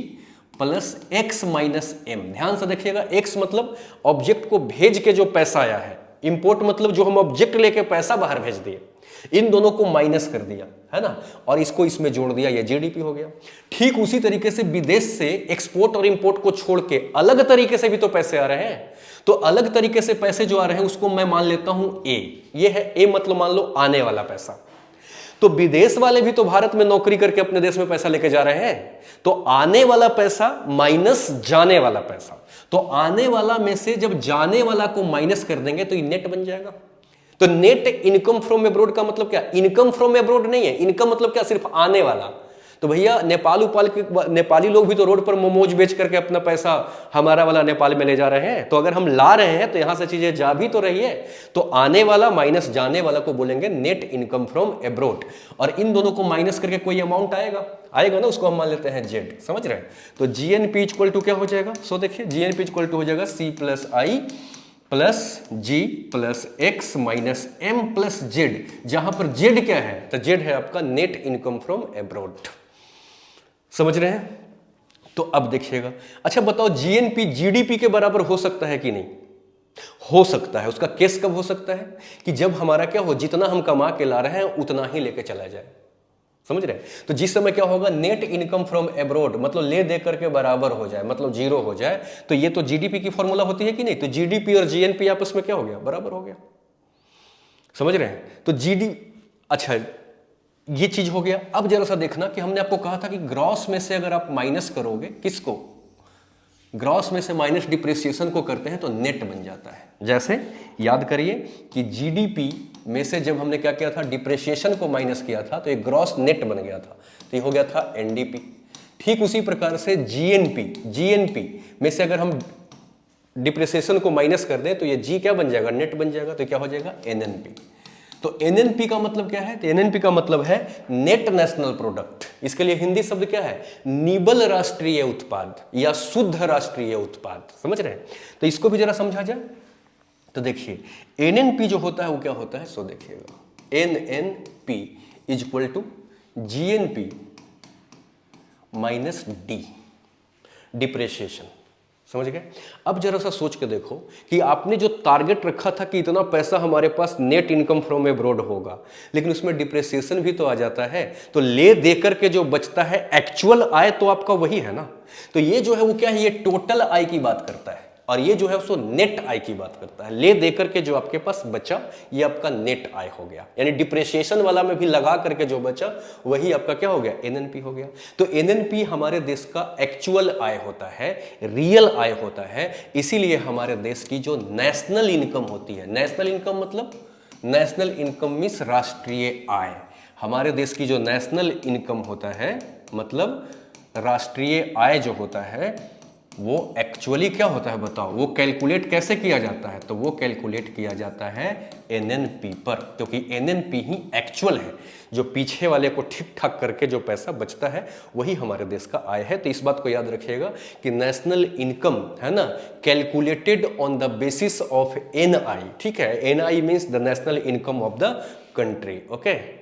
plus X minus M. ध्यान से देखिएगा, एक्स मतलब ऑब्जेक्ट को भेज के जो पैसा आया है, इंपोर्ट मतलब जो हम ऑब्जेक्ट लेके पैसा बाहर भेज दिए, इन दोनों को माइनस कर दिया, है ना, और इसको इसमें जोड़ दिया, ये जीडीपी हो गया। ठीक उसी तरीके से विदेश से एक्सपोर्ट और इंपोर्ट को छोड़ के अलग तरीके से भी तो पैसे आ रहे हैं। तो अलग तरीके से पैसे जो आ रहे हैं उसको मैं मान लेता हूं ए। ये है ए, मतलब मान लो आने वाला पैसा। तो विदेश वाले भी तो भारत में नौकरी करके अपने देश में पैसा लेके जा रहे हैं। तो आने वाला पैसा माइनस जाने वाला पैसा, तो आने वाला में से जब जाने वाला को माइनस कर देंगे तो ये नेट बन जाएगा। तो नेट इनकम फ्रॉम एब्रोड का मतलब क्या? इनकम फ्रॉम एब्रोड नहीं है, इनकम मतलब क्या? सिर्फ आने वाला। तो भैया नेपाली लोग भी तो रोड पर मोमोज बेच करके अपना पैसा हमारा वाला नेपाल में ले जा रहे हैं। तो अगर हम ला रहे हैं तो यहां से चीजें जा भी तो रही है। तो आने वाला माइनस जाने वाला को बोलेंगे नेट इनकम फ्रॉम एब्रोड, और इन दोनों को माइनस करके कोई अमाउंट आएगा ना, उसको हम मान लेते हैं जेड। समझ रहे हैं? तो जीएनपी इक्वल टू क्या हो जाएगा? सो देखिए, जीएनपी इक्वल टू हो जाएगा C plus I plus G plus X minus M plus Z. जहां पर जेड क्या है? तो जेड है आपका नेट इनकम फ्रॉम एब्रोड। समझ रहे हैं? तो अब देखिएगा, अच्छा बताओ, जीएनपी जीडीपी के बराबर हो सकता है कि नहीं? हो सकता है। उसका केस कब हो सकता है? कि जब हमारा क्या हो, जितना हम कमा के ला रहे हैं उतना ही लेके चला जाए। समझ रहे हैं? तो जिस समय क्या होगा, नेट इनकम फ्रॉम एब्रोड मतलब ले दे करके बराबर हो जाए, मतलब जीरो हो जाए, तो ये तो जीडीपी की फॉर्मूला होती है कि नहीं? तो जीडीपी और जीएनपी आपस में क्या हो गया? बराबर हो गया। समझ रहे हैं? तो अच्छा ये चीज हो गया। अब जरा सा देखना कि हमने आपको कहा था कि ग्रॉस में से अगर आप माइनस करोगे, किसको? ग्रॉस में से माइनस डिप्रिसिएशन को करते हैं तो नेट बन जाता है। जैसे याद करिए कि जीडीपी में से जब हमने क्या किया था, डिप्रिसिएशन को माइनस किया था, तो एक ग्रॉस नेट बन गया था, तो ये हो गया था एनडीपी। ठीक उसी प्रकार से जीएनपी में से अगर हम डिप्रिसिएशन को माइनस कर दें तो ये जी क्या बन जाएगा? नेट बन जाएगा। तो क्या हो जाएगा? एनएनपी। तो एनएनपी का मतलब क्या है? तो एनएनपी का मतलब है नेट नेशनल प्रोडक्ट। इसके लिए हिंदी शब्द क्या है? निबल राष्ट्रीय उत्पाद या शुद्ध राष्ट्रीय उत्पाद। समझ रहे हैं? तो इसको भी जरा समझा जाए। तो देखिए, एनएनपी जो होता है वो क्या होता है? सो देखिएगा, NNP is equal to GNP minus D, depreciation. समझ गए। अब जरा सा सोच के देखो कि आपने जो टारगेट रखा था कि इतना पैसा हमारे पास नेट इनकम फ्रॉम एब्रॉड होगा, लेकिन उसमें डिप्रिसिएशन भी तो आ जाता है, तो ले दे करके जो बचता है एक्चुअल आय तो आपका वही है ना। तो ये जो है वो क्या है, ये टोटल आय की बात करता है, और ये जो है उसको नेट आय की बात करता है। ले दे करके जो आपके पास बचा ये आपका नेट आय हो गया, यानी डिप्रिसिएशन वाला में भी लगा करके जो बचा वही आपका क्या हो गया, एनएनपी हो गया। तो एनएनपी हमारे देश का एक्चुअल आय होता है, रियल आय होता है। इसीलिए हमारे देश की जो नेशनल इनकम होती है, नेशनल इनकम मतलब नेशनल इनकम मीन्स राष्ट्रीय आय। हमारे देश की जो नेशनल इनकम होता है मतलब राष्ट्रीय आय जो होता है वो एक्चुअली क्या होता है बताओ, वो कैलकुलेट कैसे किया जाता है, तो वो कैलकुलेट किया जाता है एनएनपी पर, क्योंकि एनएनपी ही एक्चुअल है। जो पीछे वाले को ठीक ठाक करके जो पैसा बचता है वही हमारे देश का आय है। तो इस बात को याद रखिएगा कि नेशनल इनकम है ना, calculated on the basis of NI. ठीक है, NI means the national income of the country. Okay.